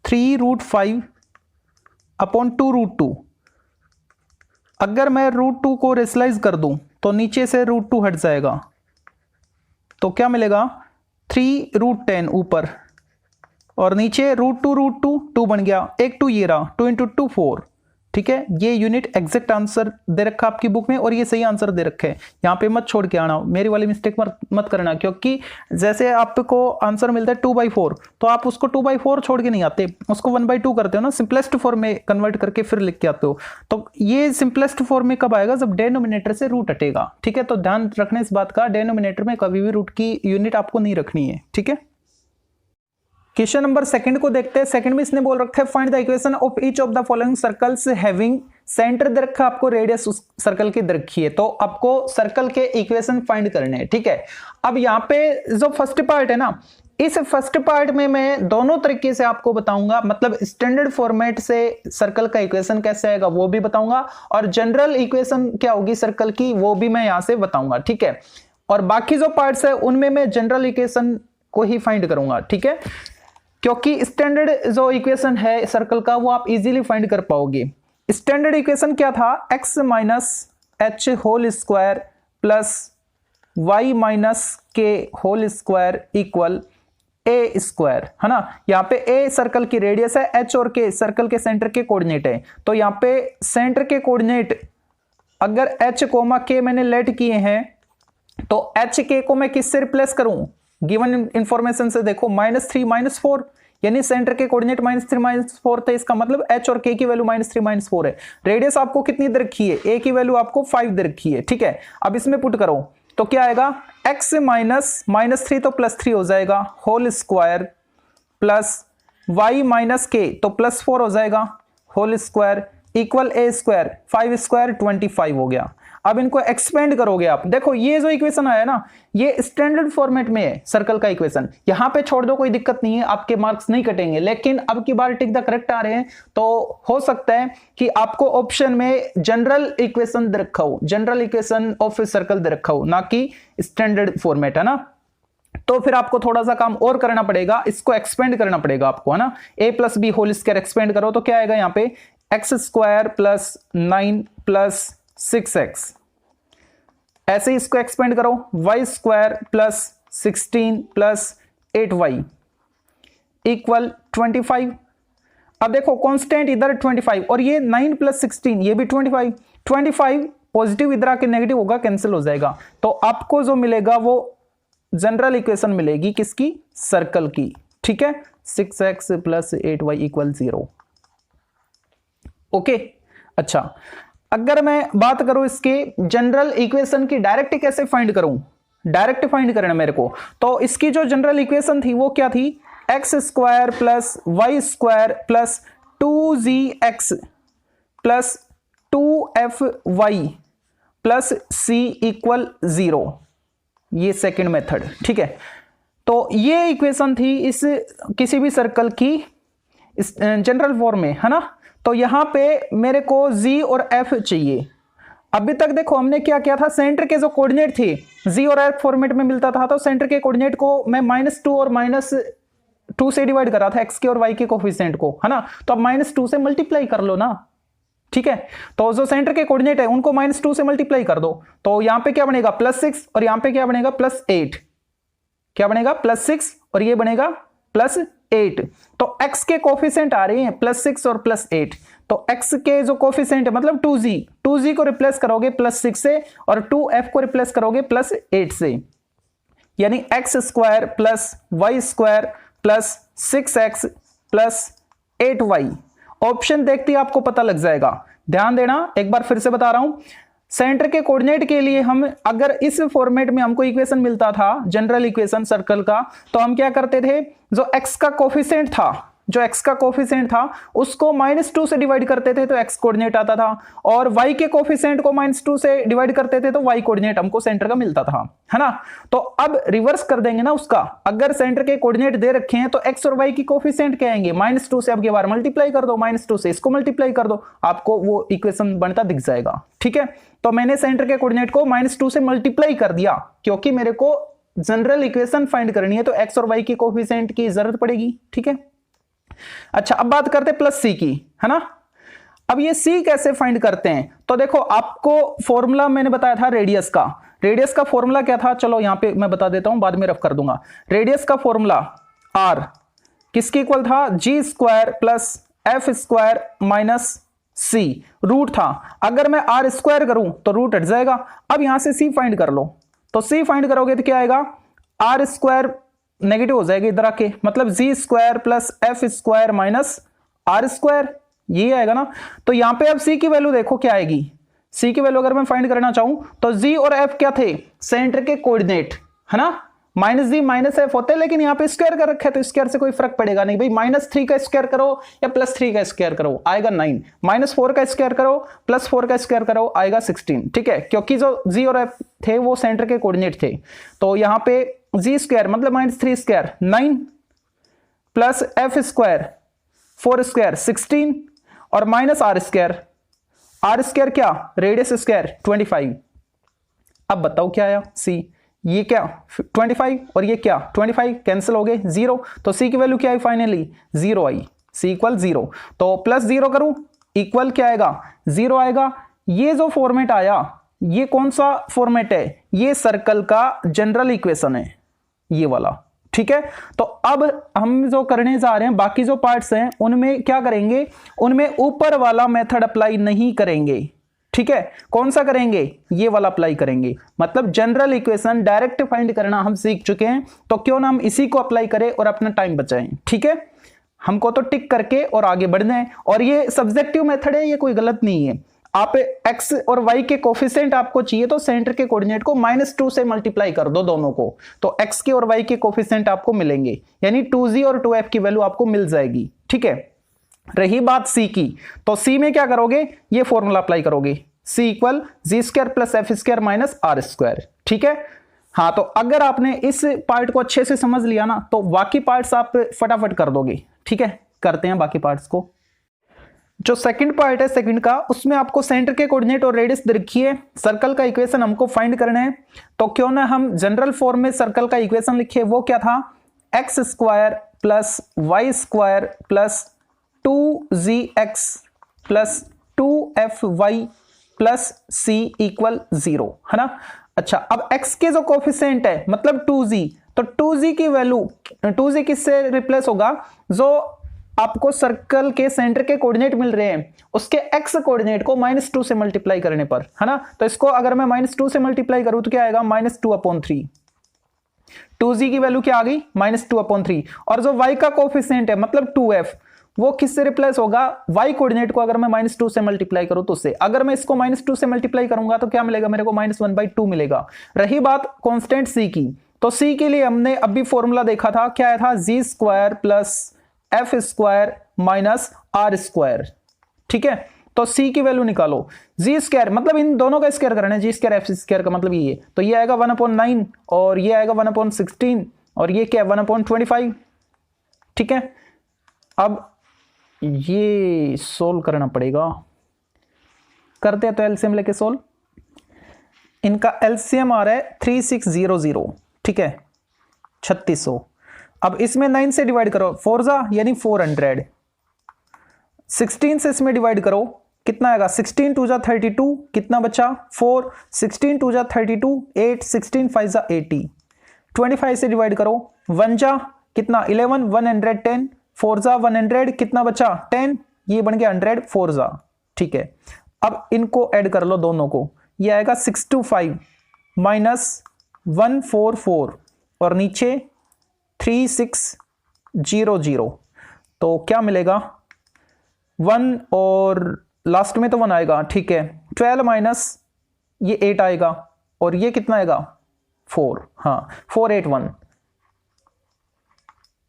S1: 3√5/2√2। अगर मैं √2 को रेशनलाइज कर दूं तो नीचे से √2 हट जाएगा, तो क्या मिलेगा, 3√10 ऊपर, और नीचे √2 2 बन गया, एक 2 ये रहा, 2 × 2 4। ठीक है, ये यूनिट एग्जैक्ट आंसर दे रखा आपकी बुक में, और ये सही आंसर दे रखे हैं। यहाँ पे मत छोड़ के आना, मेरी वाली मिस्टेक मत करना, क्योंकि जैसे आपको आंसर मिलता है 2/4, तो आप उसको 2/4 छोड़ के नहीं आते, उसको 1/2 करते हो ना, सिंपलेस्ट फॉर्म में कन्वर्ट करके फिर लिख के आते हो। तो ये सिंपलेस्ट फॉर्म में कब आएगा, जब डेनोमिनेटर से रूट हटेगा। ठीक है, तो ध्यान रखना इस बात का, डेनोमिनेटर में कभी भी रूट की यूनिट आपको नहीं रखनी है। ठीक है, क्वेश्चन नंबर सेकंड को देखते हैं। सेकंड में इसने बोल रखा है, find the equation of each of the following circles having centre दे रखा, आपको रेडियस उस सर्कल की दे रखी है, तो आपको सर्कल के इक्वेशन फाइंड करने हैं। ठीक है, अब यहाँ पे जो फर्स्ट पार्ट है ना, इस फर्स्ट पार्ट में मैं दोनों तरीके से आपको बताऊंगा, मतलब स्टैंडर्ड फॉर्मेट से सर्कल का इक्वेशन कैसे आएगा वो भी बताऊंगा, और जनरल इक्वेशन क्या होगी सर्कल की वो भी मैं यहां से बताऊंगा। ठीक है, और बाकी जो पार्ट्स है उनमें मैं जनरल इक्वेशन को ही फाइंड करूंगा। ठीक है, क्योंकि स्टैंडर्ड जो इक्वेशन है सर्कल का वो आप इजीली फाइंड कर पाओगे। स्टैंडर्ड इक्वेशन क्या था, x - h whole square plus y - k whole square equal a square, है ना। यहाँ पे a सर्कल की रेडियस है, h और k सर्कल के सेंटर के कोऑर्डिनेट है। तो यहाँ पे सेंटर के कोऑर्डिनेट अगर h, k मैंने लेट किए हैं, तो h k को मैं किससे रिप्लेस करूं, गिवन इंफॉर्मेशन से देखो, -3 - 4, यानी सेंटर के कोऑर्डिनेट -3 - 4 थे, इसका मतलब h और k की वैल्यू -3 - 4 है। रेडियस आपको कितनी दे रखी है, a की वैल्यू आपको 5 दे रखी है। ठीक है, अब इसमें पुट करो तो क्या आएगा, x -3 तो +3 हो जाएगा whole square plus y - k तो +4 हो जाएगा whole square equal a square, 5 square 25 हो गया। अब इनको एक्सपेंड करोगे आप, देखो ये जो इक्वेशन आया ना, ये स्टैंडर्ड फॉर्मेट में है सर्कल का इक्वेशन, यहां पे छोड़ दो कोई दिक्कत नहीं है, आपके मार्क्स नहीं कटेंगे। लेकिन अब की बार टिक द करेक्ट आ रहे हैं, तो हो सकता है कि आपको ऑप्शन में जनरल इक्वेशन दे रखा हो, जनरल इक्वेशन ऑफ सर्कल दे रखा हो, ना कि स्टैंडर्ड फॉर्मेट, है ना। तो फिर आपको थोड़ा सा काम और करना पड़ेगा, इसको एक्सपेंड करना पड़ेगा आपको, है ना। a + b whole square expand करो तो क्या आएगा, यहाँ पे x square plus 9 plus 6x, ऐसे ही इसको एक्सपेंड करो, y square plus 16 plus 8y equal 25। अब देखो कांस्टेंट इधर 25 और ये 9 + 16 ये भी 25 पॉजिटिव इधर आके नेगेटिव होगा, कैंसिल हो जाएगा। तो आपको जो मिलेगा वो जनरल इक्वेशन मिलेगी किसकी, सर्कल की। ठीक है, 6x + 8y इक्वल 0। ओके, अच्छा अगर मैं बात करूं इसके जनरल इक्वेशन की डायरेक्ट कैसे फाइंड करूं, डायरेक्ट फाइंड करना मेरे को, तो इसकी जो जनरल इक्वेशन थी वो क्या थी, x square plus y square plus 2gx प्लस 2fy प्लस c इक्वल 0, ये सेकेंड मेथड। ठीक है, तो ये इक्वेशन थी इस किसी भी सर्कल की जनरल फॉर्म में, है ना। तो यहां पे मेरे को g और f चाहिए। अभी तक देखो हमने क्या किया था, सेंटर के जो कोऑर्डिनेट थे g और f फॉर्मेट में मिलता था, तो सेंटर के कोऑर्डिनेट को मैं -2 और -2 से डिवाइड कर रहा था, x के और y के कोफिशिएंट को, है ना। तो अब -2 से मल्टीप्लाई कर लो ना। ठीक है, तो जो सेंटर के कोऑर्डिनेट है उनको -2 से मल्टीप्लाई कर दो, तो यहां पे क्या बनेगा +6 और यहां पे क्या बनेगा +8, क्या बनेगा +6 और ये बनेगा +8। तो x के कोफिशिएंट आ रहे हैं +6 और +8, तो x के जो कोफिशिएंट है मतलब 2g को रिप्लेस करोगे +6 से और 2f को रिप्लेस करोगे +8 से, यानी x square plus y square plus 6x plus 8y। Option देखते ही आपको पता लग जाएगा। ध्यान देना, एक बार फिर से बता रहा हूं, सेंटर के कोऑर्डिनेट के लिए हम अगर इस फॉर्मेट में हमको इक्वेशन मिलता था जनरल इक्वेशन सर्कल का, तो हम क्या करते थे, जो x का कोफिशिएंट था उसको -2 से डिवाइड करते थे तो x कोऑर्डिनेट आता था, और y के कोफिशिएंट को -2 से डिवाइड करते थे तो y कोऑर्डिनेट हमको सेंटर का मिलता था, है ना। तो अब रिवर्स कर देंगे ना उसका, अगर सेंटर के कोऑर्डिनेट दे रखे हैं तो x और y की कोफिशिएंट क्या आएंगे, -2 से अब के बार मल्टीप्लाई कर दो, -2 से इसको मल्टीप्लाई कर दो, आपको वो इक्वेशन बनता दिख जाएगा। ठीक है, तो मैंने सेंटर के कोऑर्डिनेट को -2 से मल्टीप्लाई कर दिया क्योंकि मेरे को जनरल इक्वेशन फाइंड करनी है, तो x और y की कोफिशिएंट की जरूरत पड़ेगी। ठीक है, अच्छा अब बात करते हैं +c की, है ना। अब ये c कैसे फाइंड करते हैं, तो देखो आपको फॉर्मूला मैंने बताया था रेडियस का फॉर्मूला क्या था, चलो यहां पे मैं बता देता हूं, बाद में रफ कर दूंगा। रेडियस का फॉर्मूला r किसके इक्वल था, g² plus f² minus c, root था, अगर मैं r² करूं तो रूट हट जाएगा। अब यहां से c फाइंड कर लो, तो c फाइंड करोगे तो क्या आएगा, r² नेगेटिव हो जाएगा इधर आके, मतलब g² plus f² minus r², ये आएगा ना। तो यहां पे अब c की वैल्यू देखो क्या आएगी, c की वैल्यू अगर मैं फाइंड करना चाहूं तो g और f क्या थे, सेंटर के कोऑर्डिनेट, है ना। -g -f होते हैं, लेकिन यहाँ पे स्क्वायर कर रखा है तो स्क्वायर से कोई फर्क पड़ेगा नहीं भाई, -3 का स्क्वायर करो या +3 का स्क्वायर करो आएगा 9, -4 का स्क्वायर करो +4 का स्क्वायर करो आएगा 16। ठीक है, क्योंकि जो g और f थे वो सेंटर के कोऑर्डिनेट थे, तो यहाँ पे g² मतलब -3² 9 प्लस f² 4² 16 और -r² क्या, रेडियस स्क्वायर 25। अब बताओ क्या आया c, ये क्या 25 और ये क्या 25 कैंसिल हो गए 0, तो c की वैल्यू क्या I finally 0 I, c equal 0। तो +0 करूं इक्वल क्या आएगा 0 आएगा। ये जो फॉर्मेट आया ये कौन सा फॉर्मेट है, ये सर्कल का जनरल इक्वेशन है ये वाला। ठीक है, तो अब हम जो करने जा रहे हैं बाकी जो पार्ट्स हैं उनमें क्या करेंगे, उनमें ऊपर वाला मेथड अप्लाई नहीं करेंगे। ठीक है, कौन सा करेंगे, ये वाला अप्लाई करेंगे, मतलब जनरल इक्वेशन डायरेक्ट फाइंड करना हम सीख चुके हैं, तो क्यों ना हम इसी को अप्लाई करें और अपना टाइम बचाएं। ठीक है, हमको तो टिक करके और आगे बढ़ना है, और ये सब्जेक्टिव मेथड है, ये कोई गलत नहीं है। आप x और y के कोफिशिएंट आपको चाहिए तो सेंटर के कोऑर्डिनेट को -2 से मल्टीप्लाई कर दो दोनों को, तो x के और y के कोफिशिएंट आपको मिलेंगे, यानी 2g और 2f की वैल्यू आपको मिल जाएगी। ठीक है, रही बात c की, तो c में क्या करोगे, ये फॉर्मूला अप्लाई करोगे, c equal g² plus f² minus r²। ठीक है, हाँ, तो अगर आपने इस पार्ट को अच्छे से समझ लिया ना तो बाकी पार्ट्स आप फटाफट कर दोगे। ठीक है, करते हैं बाकी पार्ट्स को। जो सेकंड पार्ट है सेकंड का, उसमें आपको सेंटर के कोऑर्डिनेट और रेडियस दे रखी है, सर्कल का इक्वेशन हमको फाइंड करना है, तो क्यों ना हम जनरल फॉर्म में सर्कल का इक्वेशन लिखे, वो क्या था, x² plus y² plus 2gx प्लस 2fy प्लस c इक्वल 0, है ना। अच्छा, अब x के जो कोफिशिएंट है मतलब 2g, तो 2g की वैल्यू 2g किससे रिप्लेस होगा, जो आपको सर्कल के सेंटर के कोऑर्डिनेट मिल रहे हैं उसके x कोऑर्डिनेट को -2 से मल्टीप्लाई करने पर, है ना। तो इसको अगर मैं -2 से मल्टीप्लाई करूं तो क्या आएगा, -2/3। 2g की वैल्यू क्या आ गई, -2/3, और जो y का कोफिशिएंट है मतलब 2f, वो किससे रिप्लेस होगा, y कोऑर्डिनेट को अगर मैं -2 से मल्टीप्लाई करूं तो उससे, अगर मैं इसको -2 से मल्टीप्लाई करूंगा तो क्या मिलेगा मेरे को, -1/2 मिलेगा। रही बात कांस्टेंट c की, तो सी के लिए हमने अभी फॉर्मूला देखा था, क्या आया था, g square plus f square minus r square. ठीक है, तो सी की वैल्यू निकालो। जी स्क्वायर मतलब इन दोनों का स्क्वायर करना है, जी स्क्वायर एफ स्क्वायर का मतलब ये है, तो ये आएगा 1/9 और ये आएगा 1/16 और ये क्या है 1/25। ठीक है, अब ये सोल्व करना पड़ेगा, करते हैं तो एलसीएम लेके सोल्व। इनका एलसीएम आ रहा है 3600, ठीक है 3600। अब इसमें 9 से डिवाइड करो, 4 जा यानी 400, 16 से इसमें डिवाइड करो, कितना आएगा 16 2 जा 32, कितना बचा 4, 16 2 जा 32, 8, 16 5 जा 80, 25 से डिवाइड करो, 1 जा कितना 11, 110, 4 जा 100, कितना बचा 10, ये बन गया 100, 4 जा। ठीक है, अब इनको ऐड कर लो दोनों को, ये आएगा 625 माइनस 144 और नीचे 3600, तो क्या मिलेगा 1 और लास्ट में तो 1 आएगा। ठीक है, 12 माइनस ये 8 आएगा और ये कितना आएगा 4, हाँ 481,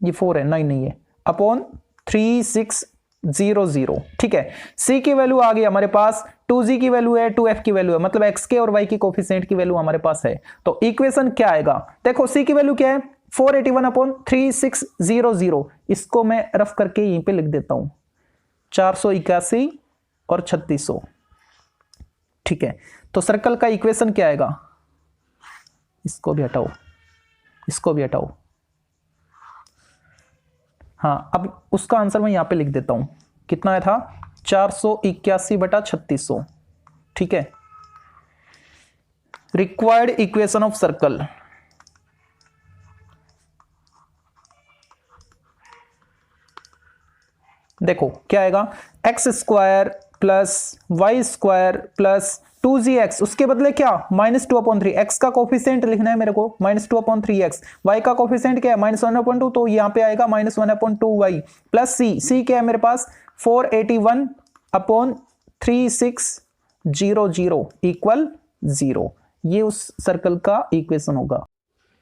S1: ये 4 है 9 नहीं है, अपॉन 3600। ठीक है, सी की वैल्यू आ गई हमारे पास, 2g की वैल्यू है, 2f की वैल्यू है, मतलब x के और y की कोफिशिएंट की वैल्यू हमारे पास है। तो इक्वेशन क्या आएगा, देखो सी की वैल्यू क्या है 481/3600, इसको मैं रफ करके यहीं पे लिख देता हूं 481 और 3600। ठीक है, तो सर्कल का इक्वेशन क्या आएगा, इसको भी हटाओ, इसको भी हटाओ, हाँ अब उसका आंसर मैं यहां पे लिख देता हूं, कितना आया था 481/3600। ठीक है, रिक्वायर्ड इक्वेशन ऑफ सर्कल, देखो क्या आएगा x square plus y square plus 2gx, उसके बदले क्या -2/3, एक्स का कोफिशिएंट लिखना है मेरे को -2/3x, वाई का कोफिशिएंट क्या है -1/2, तो यहां पे आएगा -1/2y प्लस सी क्या है मेरे पास 481/3600 इक्वल 0, ये उस सर्कल का इक्वेशन होगा।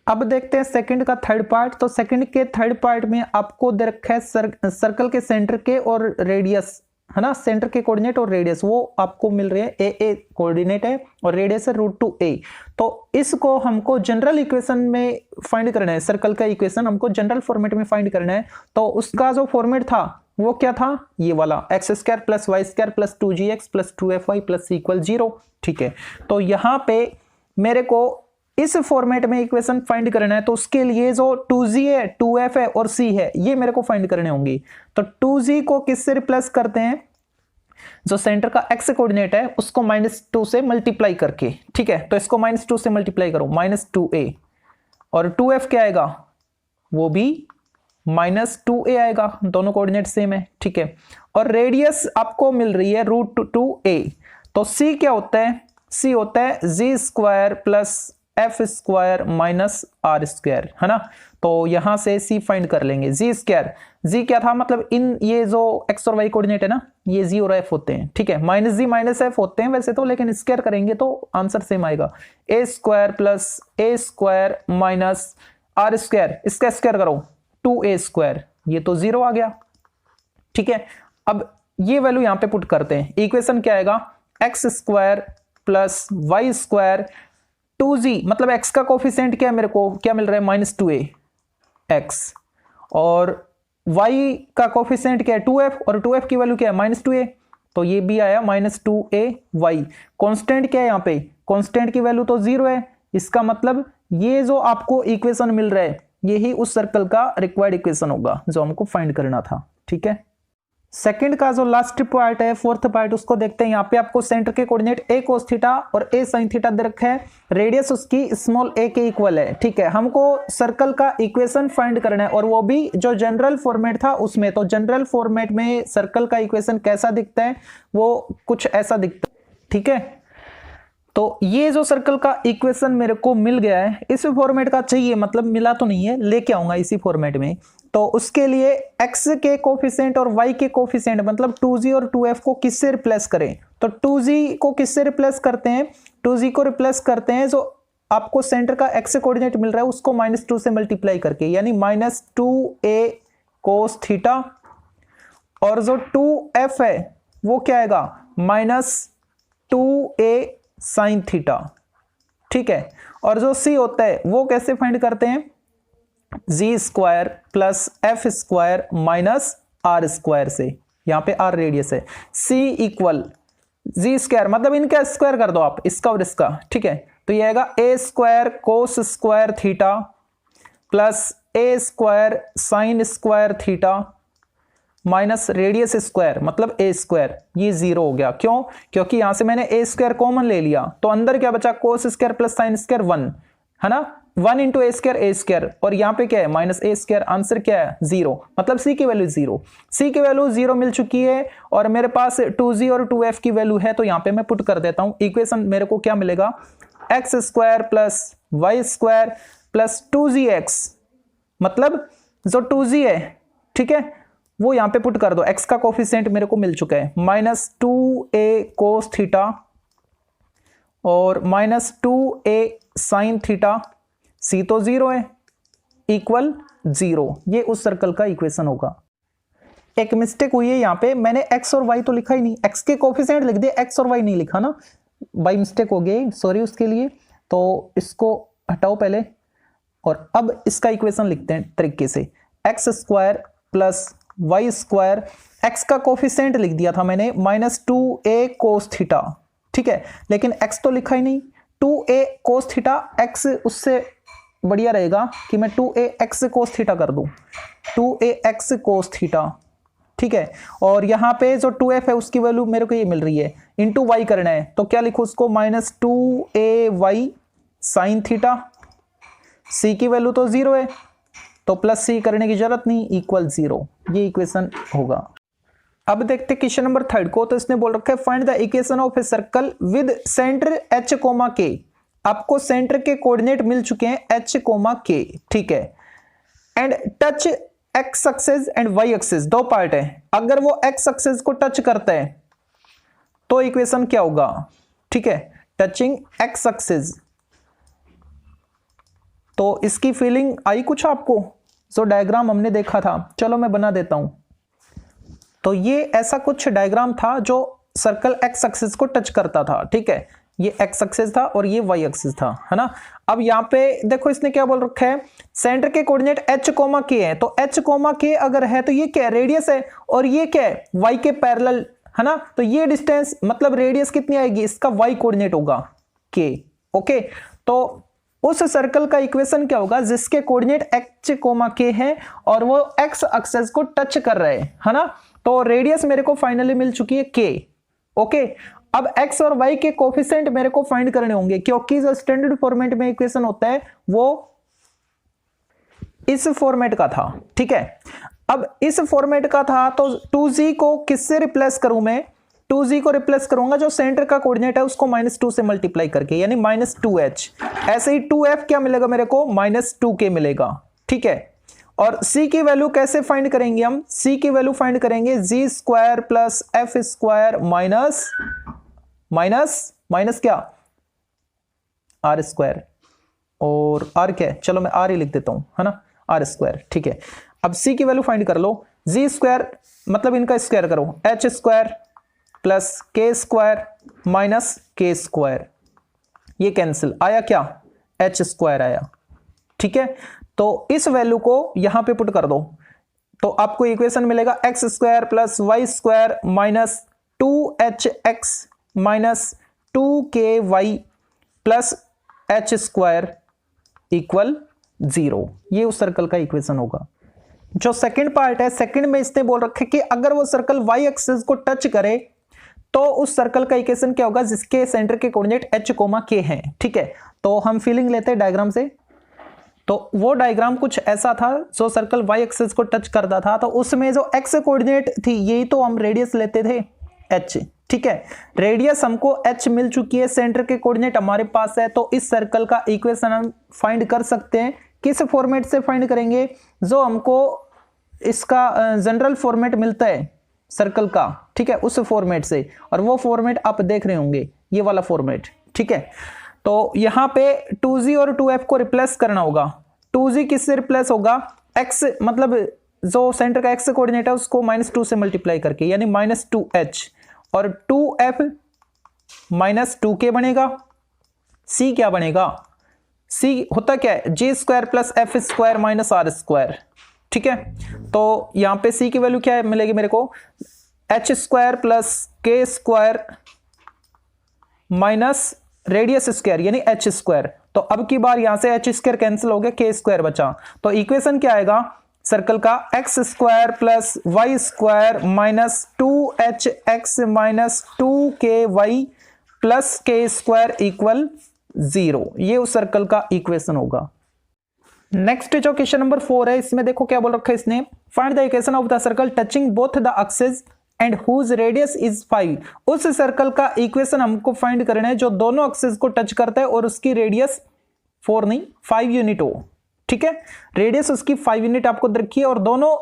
S1: अब देखते हैं सेकंड का थर्ड पार्ट। तो सेकंड के थर्ड पार्ट में आपको दे रखा है सर्कल के सेंटर के और रेडियस, है ना, सेंटर के कोऑर्डिनेट और रेडियस वो आपको मिल रहे हैं, ए कोऑर्डिनेट है और रेडियस है √2a। तो इसको हमको जनरल इक्वेशन में फाइंड करना है, सर्कल का इक्वेशन हमको जनरल फॉर्मेट में फाइंड करना है। तो उसका जो फॉर्मेट था वो क्या था, ये वाला x² + y² + 2gx + 2fy + c = 0। ठीक है, तो यहां पे मेरे को इस फॉर्मेट में इक्वेशन फाइंड करना है, तो उसके लिए जो 2g है 2f है और c है ये मेरे को फाइंड करने होंगी। तो 2g को किससे रिप्लेस करते हैं, जो सेंटर का x कोऑर्डिनेट है उसको -2 से मल्टीप्लाई करके। ठीक है, तो इसको -2 से मल्टीप्लाई करो -2a, और 2f क्या आएगा वो भी -2a आएगा, दोनों कोऑर्डिनेट सेम है। ठीक है, और रेडियस आपको मिल रही है √2a। तो c क्या होता है, c होता है g² + f² - r², है ना। तो यहां से c फाइंड कर लेंगे, g क्या था, मतलब इन ये जो x और y कोऑर्डिनेट है ना, ये g और f होते हैं। ठीक है, -g -f होते हैं वैसे तो, लेकिन स्क्वायर करेंगे तो आंसर सेम आएगा, a² + a² - r², इसका स्क्वायर करो 2a², ये तो 0 आ गया। ठीक है, अब ये वैल्यू यहां पे पुट करते हैं, इक्वेशन क्या आएगा x² + y² 2g, मतलब x का कोफिशिएंट क्या है मेरे को, क्या मिल रहा है -2a x, और y का कोफिशिएंट क्या है 2f, और 2f की वैल्यू क्या है -2a, तो ये भी आया -2a y। कांस्टेंट क्या है यहाँ पे, कांस्टेंट की वैल्यू तो 0 है, इसका मतलब ये जो आपको इक्वेशन मिल रहा है यही उस सर्कल का रिक्वायर्ड इक्वेशन होगा जो हमको फाइंड करना था। ठीक है, सेकंड का जो लास्ट पार्ट है, फोर्थ पार्ट, उसको देखते हैं। यहाँ पे आपको सेंटर के कोऑर्डिनेट a cos थीटा और a sin थीटा दे रखा है, रेडियस उसकी स्मॉल a के इक्वल है। ठीक है, हमको सर्कल का इक्वेशन फाइंड करना है, और वो भी जो जनरल फॉर्मेट था उसमें। तो जनरल फॉर्मेट में सर्कल का इक्वेशन कैसा दिखता है, वो कुछ ऐसा दिखता है। ठीक है, तो ये जो सर्कल का इक्वेशन मेरे को मिल गया है, इस फॉर्मेट का चाहिए, मतलब मिला तो नहीं है, लेके आऊंगा इसी फॉर्मेट में। तो उसके लिए x के कोफिशिएंट और y के कोफिशिएंट, मतलब 2g और 2f को किससे रिप्लेस करें, तो 2g को किससे रिप्लेस करते हैं, 2g को रिप्लेस करते हैं जो आपको सेंटर का एक्स कोऑर्डिनेट मिल रहा है उसको -2 से मल्टीप्लाई करके, यानी -2a cos थीटा, और जो 2f है वो क्या आएगा -2a sin थीटा। ठीक है, और जो c होता है वो कैसे फाइंड करते हैं, g square plus f square minus r square से, यहां पे आर रेडियस है, c इक्वल जी स्क्वायर, मतलब इनका स्क्वायर कर दो आप, इसका और इसका। ठीक है, तो ये आएगा a square cos square theta plus a square sine square theta minus radius square मतलब ए स्क्वायर, ये 0 हो गया। क्यों? क्योंकि यहां से मैंने ए स्क्वायर कॉमन ले लिया, तो अंदर क्या बचा, cos square plus sine square 1 है ना, 1 इंटू ए स्क्वायर, और यहाँ पे क्या है माइनस ए स्क्वायर, आंसर क्या है 0, मतलब सी की वैल्यू 0, सी की वैल्यू 0 मिल चुकी है, और मेरे पास 2g और 2f की वैल्यू है, तो यहाँ पे मैं पुट कर देता हूँ। इक्वेशन मेरे को क्या मिलेगा, x square plus y square plus 2gx, मतलब जो 2g है, ठीक है, वो यहाँ पे पुट कर दो, x का कोफिशिएंट मेरे को मिल चुका है -2a cos थीटा और -2a sin थीटा, c तो 0 है, इक्वल 0, ये उस सर्कल का इक्वेशन होगा। एक मिस्टेक हुई है यहाँ पे, मैंने x और y तो लिखा ही नहीं, x के कोफिशिएंट लिख दिए, x और y नहीं लिखा ना, बाई मिस्टेक हो गई, सॉरी उसके लिए। तो इसको हटाओ पहले, और अब इसका इक्वेशन लिखते हैं तरीके से, x square plus y square, x का कोफिशिएंट लिख दिया था मैंने -2a cos थीटा, ठीक है, लेकिन x तो लिखा ही नहीं, 2a cos थीटा, x उससे बढ़िया रहेगा कि मैं 2a x cos थीटा कर दूं, 2a x cos थीटा, ठीक है, और यहाँ पे जो 2f है उसकी वैल्यू मेरे को ये मिल रही है, इंटू y करना है, तो क्या लिखूं उसको, -2ay sin थीटा, c की वैल्यू तो 0 है, तो प्लस c करने की जरूरत नहीं, इक्वल 0, ये इक्वेशन होगा। अब देखते क्वेश्चन नंबर 3 को, तो इसने बोल रखा है find the equation of a circle with centre h, k, आपको सेंटर के कोऑर्डिनेट मिल चुके हैं h, k, ठीक है, and touch x axis and y axis, दो पार्ट है, अगर वो x एक्सिस को टच करता है तो इक्वेशन क्या होगा, ठीक है, टचिंग x एक्सिस। तो इसकी फीलिंग आई कुछ आपको, जो डायग्राम हमने देखा था, चलो मैं बना देता हूं। तो ये ऐसा कुछ डायग्राम था जो सर्कल x एक्सिस को टच करता था, ठीक है, ये x एक्सिस था और ये y एक्सिस था, है ना। अब यहाँ पे देखो इसने क्या बोल रखा है, सेंटर के कोऑर्डिनेट h, k है, तो h, k अगर है तो ये क्या है, रेडियस है, और ये क्या है, y के पैरेलल, है ना, तो ये डिस्टेंस मतलब रेडियस कितनी आएगी, इसका y कोऑर्डिनेट होगा k, ओके। तो उस सर्कल का इक्वेशन क्या होगा जिसके कोऑर्डिनेट h, k है और वो x एक्सिस को टच कर रहे हैं, है ना। तो रेडियस मेरे को फाइनली मिल चुकी है k, ओके। अब x और y के कोफिशिएंट मेरे को फाइंड करने होंगे, क्योंकि जो स्टैंडर्ड फॉर्मेट में इक्वेशन होता है वो इस फॉर्मेट का था, ठीक है। अब इस फॉर्मेट का था तो 2g को किससे रिप्लेस करूं मैं, 2g को रिप्लेस करूंगा जो सेंटर का कोऑर्डिनेट है उसको -2 से मल्टीप्लाई करके, यानी -2h। ऐसे ही 2f क्या मिलेगा मेरे को, -2k मिलेगा, ठीक है। और c की वैल्यू कैसे फाइंड करेंगे हम, c की वैल्यू फाइंड करेंगे g square plus f square minus क्या, आर स्क्वायर, और आर क्या है, चलो मैं आर ही लिख देता हूं, है ना, आर स्क्वायर, ठीक है। अब c की वैल्यू फाइंड कर लो, जी स्क्वायर मतलब इनका स्क्वायर करो, एच स्क्वायर प्लस के स्क्वायर माइनस के स्क्वायर, ये कैंसिल, आया क्या, एच स्क्वायर आया, ठीक है। तो इस वैल्यू को यहां पे पुट कर दो, तो आपको इक्वेशन मिलेगा x square plus y square minus 2hx minus 2ky plus h square equal 0, ये उस सर्कल का इक्वेशन होगा। जो सेकंड पार्ट है, सेकंड में इसने बोल रखा है कि अगर वो सर्कल y एक्सिस को टच करे तो उस सर्कल का इक्वेशन क्या होगा जिसके सेंटर के कोऑर्डिनेट h, k हैं, ठीक है। तो हम फीलिंग लेते हैं डायग्राम से, तो वो डायग्राम कुछ ऐसा था जो सर्कल y एक्सिस को टच करता था, तो उसमें जो x कोऑर्डिनेट थी यही तो हम रेडियस लेते थे h, ठीक है। रेडियस हमको h मिल चुकी है, सेंटर के कोऑर्डिनेट हमारे पास है, तो इस सर्कल का इक्वेशन हम फाइंड कर सकते हैं। किस फॉर्मेट से फाइंड करेंगे, जो हमको इसका जनरल फॉर्मेट मिलता है सर्कल का, ठीक है, उस फॉर्मेट से, और वो फॉर्मेट आप देख रहे होंगे, ये वाला फॉर्मेट, ठीक है। तो यहां पे 2g और 2f को रिप्लेस करना होगा। 2g किससे रिप्लेस होगा, x मतलब जो सेंटर का x कोऑर्डिनेट है उसको -2 से मल्टीप्लाई करके, यानी -2h, और 2f -2k बनेगा। c क्या बनेगा, c होता क्या है, g square plus f square minus r square. ठीक है, तो यहां पे c की वैल्यू क्या है मिलेगी मेरे को, h square plus k square minus radius square यानी h स्क्वायर। तो अब की बार यहां से h स्क्वायर कैंसिल हो गया, k स्क्वायर बचा। तो इक्वेशन क्या आएगा सर्कल का, x square plus y square minus 2hx minus 2ky plus k square equal 0। ये उस सर्कल का इक्वेशन होगा। नेक्स्ट जो क्वेश्चन नंबर 4 है, इसमें देखो क्या बोल रखा है इसने, find the equation of the circle touching both the axis and whose radius is 5। उस सर्कल का इक्वेशन हमको फाइंड करना है जो दोनों एक्सिस को टच करता है और उसकी रेडियस 4 नहीं 5 यूनिट हो। ठीक है, रेडियस उसकी 5 यूनिट आपको रखी है और दोनों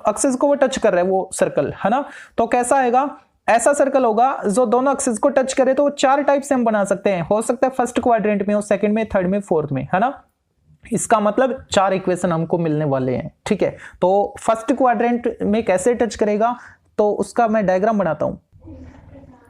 S1: एक्सिस को वो टच कर रहा है वो सर्कल, है ना। तो कैसा आएगा, ऐसा सर्कल होगा जो दोनों एक्सिस को टच करे। तो 4 टाइप से हम बना सकते हैं, हो सकता है फर्स्ट क्वाड्रेंट में हो, सेकंड में, थर्ड में, फोर्थ में, है ना। इसका मतलब 4 इक्वेशन हमको मिलने वाले हैं। ठीक है, तो फर्स्ट क्वाड्रेंट में कैसे टच करेगा, तो उसका मैं डायग्राम बनाता हूं।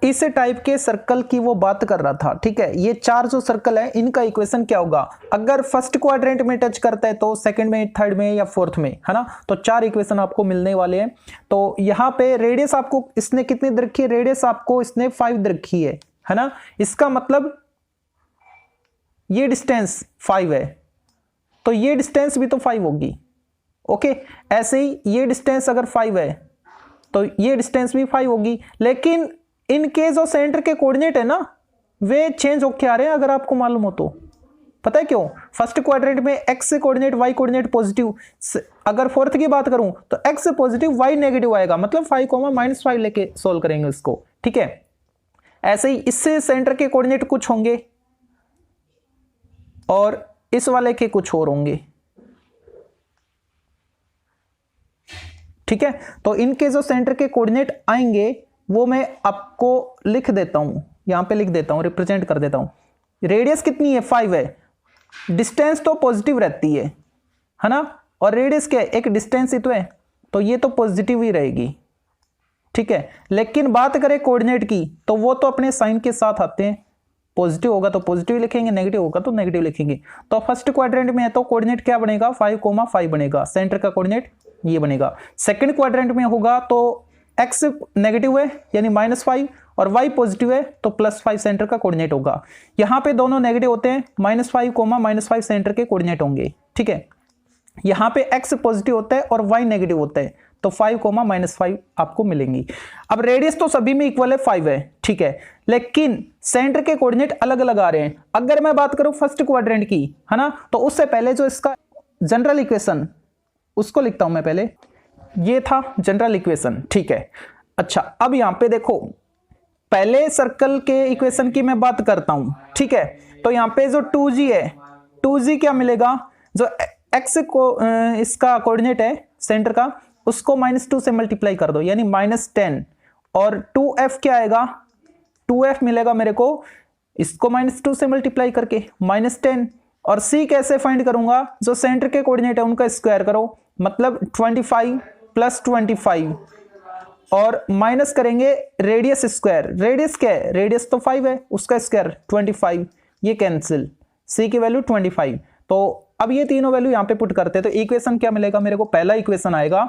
S1: इस टाइप के सर्कल की वो बात कर रहा था। ठीक है, ये 4 जो सर्कल है इनका इक्वेशन क्या होगा, अगर फर्स्ट क्वाड्रेंट में टच करता है तो सेकंड में, थर्ड में या फोर्थ में, है ना। तो 4 इक्वेशन आपको मिलने वाले हैं। तो यहां पे रेडियस आपको इसने कितनी दे रखी है, रेडियस आपको इसने 5 दे रखी है ना। इसका मतलब ये डिस्टेंस 5 है, तो ये डिस्टेंस भी तो 5 होगी। ओके, ऐसे ही ये डिस्टेंस अगर 5 है तो ये डिस्टेंस भी 5 होगी। लेकिन इनके जो सेंटर के कोऑर्डिनेट है ना वे चेंज होके आ रहे हैं, अगर आपको मालूम हो तो। पता है क्यों, फर्स्ट क्वाड्रेंट में x coordinate, y coordinate positive, अगर फोर्थ की बात करूं तो x पॉजिटिव y नेगेटिव आएगा, मतलब 5, -5 लेके सोल्व करेंगे उसको। ठीक है, ऐसे ही इससे सेंटर के कोऑर्डिनेट कुछ होंगे और इस वाले के कुछ और होंगे। ठीक है, तो इनके जो सेंटर के कोऑर्डिनेट आएंगे वो मैं आपको लिख देता हूं, यहां पे लिख देता हूं, रिप्रेजेंट कर देता हूं। रेडियस कितनी है, 5 है, डिस्टेंस तो पॉजिटिव रहती है ना, और रेडियस क्या है, एक डिस्टेंस ही तो है, तो ये तो पॉजिटिव ही रहेगी। ठीक है, लेकिन बात करें कोऑर्डिनेट की तो वो तो अपने साइन के साथ आते हैं, पॉजिटिव होगा तो पॉजिटिव लिखेंगे, नेगेटिव होगा तो नेगेटिव लिखेंगे। तो फर्स्ट क्वाड्रेंट में है तो कोऑर्डिनेट क्या बनेगा, 5,5 बनेगा, सेंटर का कोऑर्डिनेट ये बनेगा। सेकंड क्वाड्रेंट में होगा तो x नेगेटिव है यानी -5 और y पॉजिटिव है तो +5 सेंटर का कोऑर्डिनेट होगा। यहां पे दोनों नेगेटिव होते हैं, -5, -5 सेंटर के कोऑर्डिनेट होंगे। ठीक है, यहां पे x पॉजिटिव होता है और y नेगेटिव होता है तो 5, -5 आपको मिलेंगी। अब रेडियस तो सभी में इक्वल है, 5 है। ठीक है, लेकिन सेंटर के कोऑर्डिनेट अलग अलग आ रहे हैं। अगर मैं बात करूं फर्स्ट क्वाड्रेंट की, है ना, तो उससे पहले जो इसका जनरल इक्वेशन उसको लिखता हूं मैं पहले, ये था जनरल इक्वेशन। ठीक है, अच्छा अब यहां पे देखो पहले सर्कल के इक्वेशन की मैं बात करता हूं। ठीक है, तो यहां पे जो 2g है, 2g क्या मिलेगा, जो x को इसका कोऑर्डिनेट है सेंटर का उसको -2 से मल्टीप्लाई कर दो यानी -10, और 2f क्या आएगा, 2f मिलेगा मेरे को इसको -2 से मल्टीप्लाई करके -10, और c कैसे फाइंड करूंगा, जो सेंटर के कोऑर्डिनेट है उनका स्क्वायर करो, मतलब 25 + 25, और माइनस करेंगे रेडियस स्क्वायर, रेडियस क्या है, रेडियस तो 5 है उसका स्क्वायर 25, ये कैंसिल, c की वैल्यू 25। तो अब ये तीनों वैल्यू यहां पे पुट करते हैं तो इक्वेशन क्या मिलेगा मेरे को, पहला इक्वेशन आएगा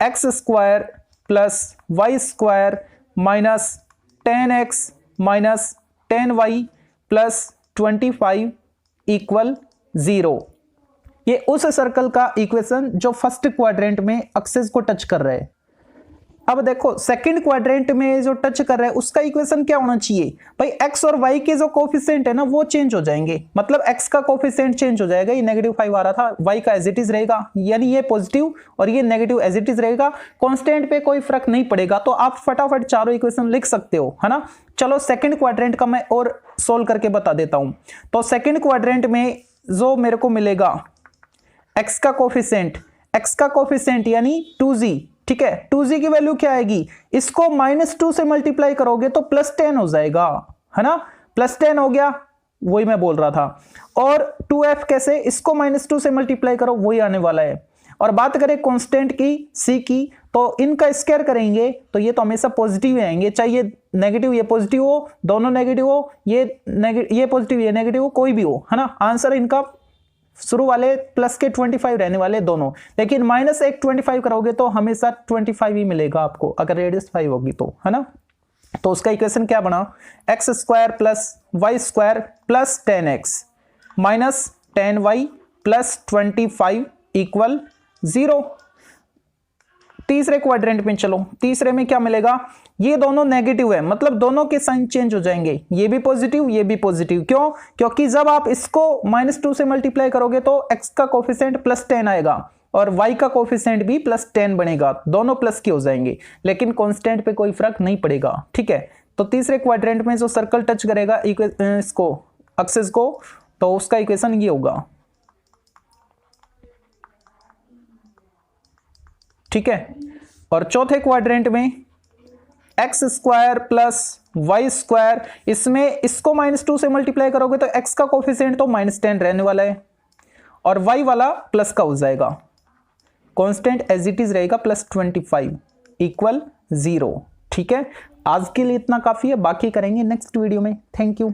S1: x square plus y square minus 10x minus 10y plus 25 equal 0। ये उस सर्कल का इक्वेशन जो फर्स्ट क्वाड्रेंट में एक्सिस को टच कर रहा है। अब देखो सेकंड क्वाड्रेंट में जो टच कर रहा है उसका इक्वेशन क्या होना चाहिए भाई, x और y के जो कोफिशिएंट है ना वो चेंज हो जाएंगे, मतलब x का कोफिशिएंट चेंज हो जाएगा, ये -5 आ रहा था, y का एज इट इज रहेगा, यानी ये पॉजिटिव और ये नेगेटिव एज इट इज रहेगा, कांस्टेंट पे कोई फर्क नहीं पड़ेगा। तो आप फटाफट चारों इक्वेशन लिख सकते हो, है ना। चलो सेकंड क्वाड्रेंट का मैं और सोल्व करके बता देता हूं। तो सेकंड क्वाड्रेंट में जो मेरे को मिलेगा x का कोफिशिएंट यानी 2g, ठीक है, 2g की वैल्यू क्या आएगी, इसको -2 से मल्टीप्लाई करोगे तो +10 हो जाएगा, है ना, +10 हो गया, वही मैं बोल रहा था। और 2f कैसे, इसको -2 से मल्टीप्लाई करो, वही आने वाला है। और बात करें कांस्टेंट की c की, तो इनका स्क्वायर करेंगे तो ये तो हमेशा पॉजिटिव आएंगे, चाहे ये नेगेटिव ये पॉजिटिव हो, दोनों नेगेटिव हो, ये पॉजिटिव ये नेगेटिव हो, कोई भी हो, है ना। आंसर इनका शुरू वाले प्लस के 25 रहने वाले दोनों, लेकिन -1 25 करोगे तो हमेशा 25 ही मिलेगा आपको, अगर रेडियस 5 होगी तो, है ना। तो उसका इक्वेशन क्या बना, x² + y² + 10x - 10y + 25 = 0। तीसरे क्वाड्रेंट में चलो, तीसरे में क्या मिलेगा, ये दोनों नेगेटिव है, मतलब दोनों के साइन चेंज हो जाएंगे, ये भी पॉजिटिव ये भी पॉजिटिव। क्यों, क्योंकि जब आप इसको -2 से मल्टीप्लाई करोगे तो x का कोफिशिएंट +10 आएगा और y का कोफिशिएंट भी +10 बनेगा, दोनों प्लस के हो जाएंगे, लेकिन कांस्टेंट पे कोई फर्क नहीं पड़ेगा, ठीक है। तो तीसरे क्वाड्रेंट में जो सर्कल टच करेगा इसको एक्सिस को, तो उसका इक्वेशन ये होगा, ठीक है। और चौथे क्वाड्रेंट में x² + y², इसमें इसको -2 से मल्टीप्लाई करोगे तो x का कोफिशिएंट तो -10 रहने वाला है और y वाला प्लस का हो जाएगा, कांस्टेंट एज इट इज रहेगा +25 = 0, ठीक है। आज के लिए इतना काफी है, बाकी करेंगे नेक्स्ट वीडियो में। Thank you.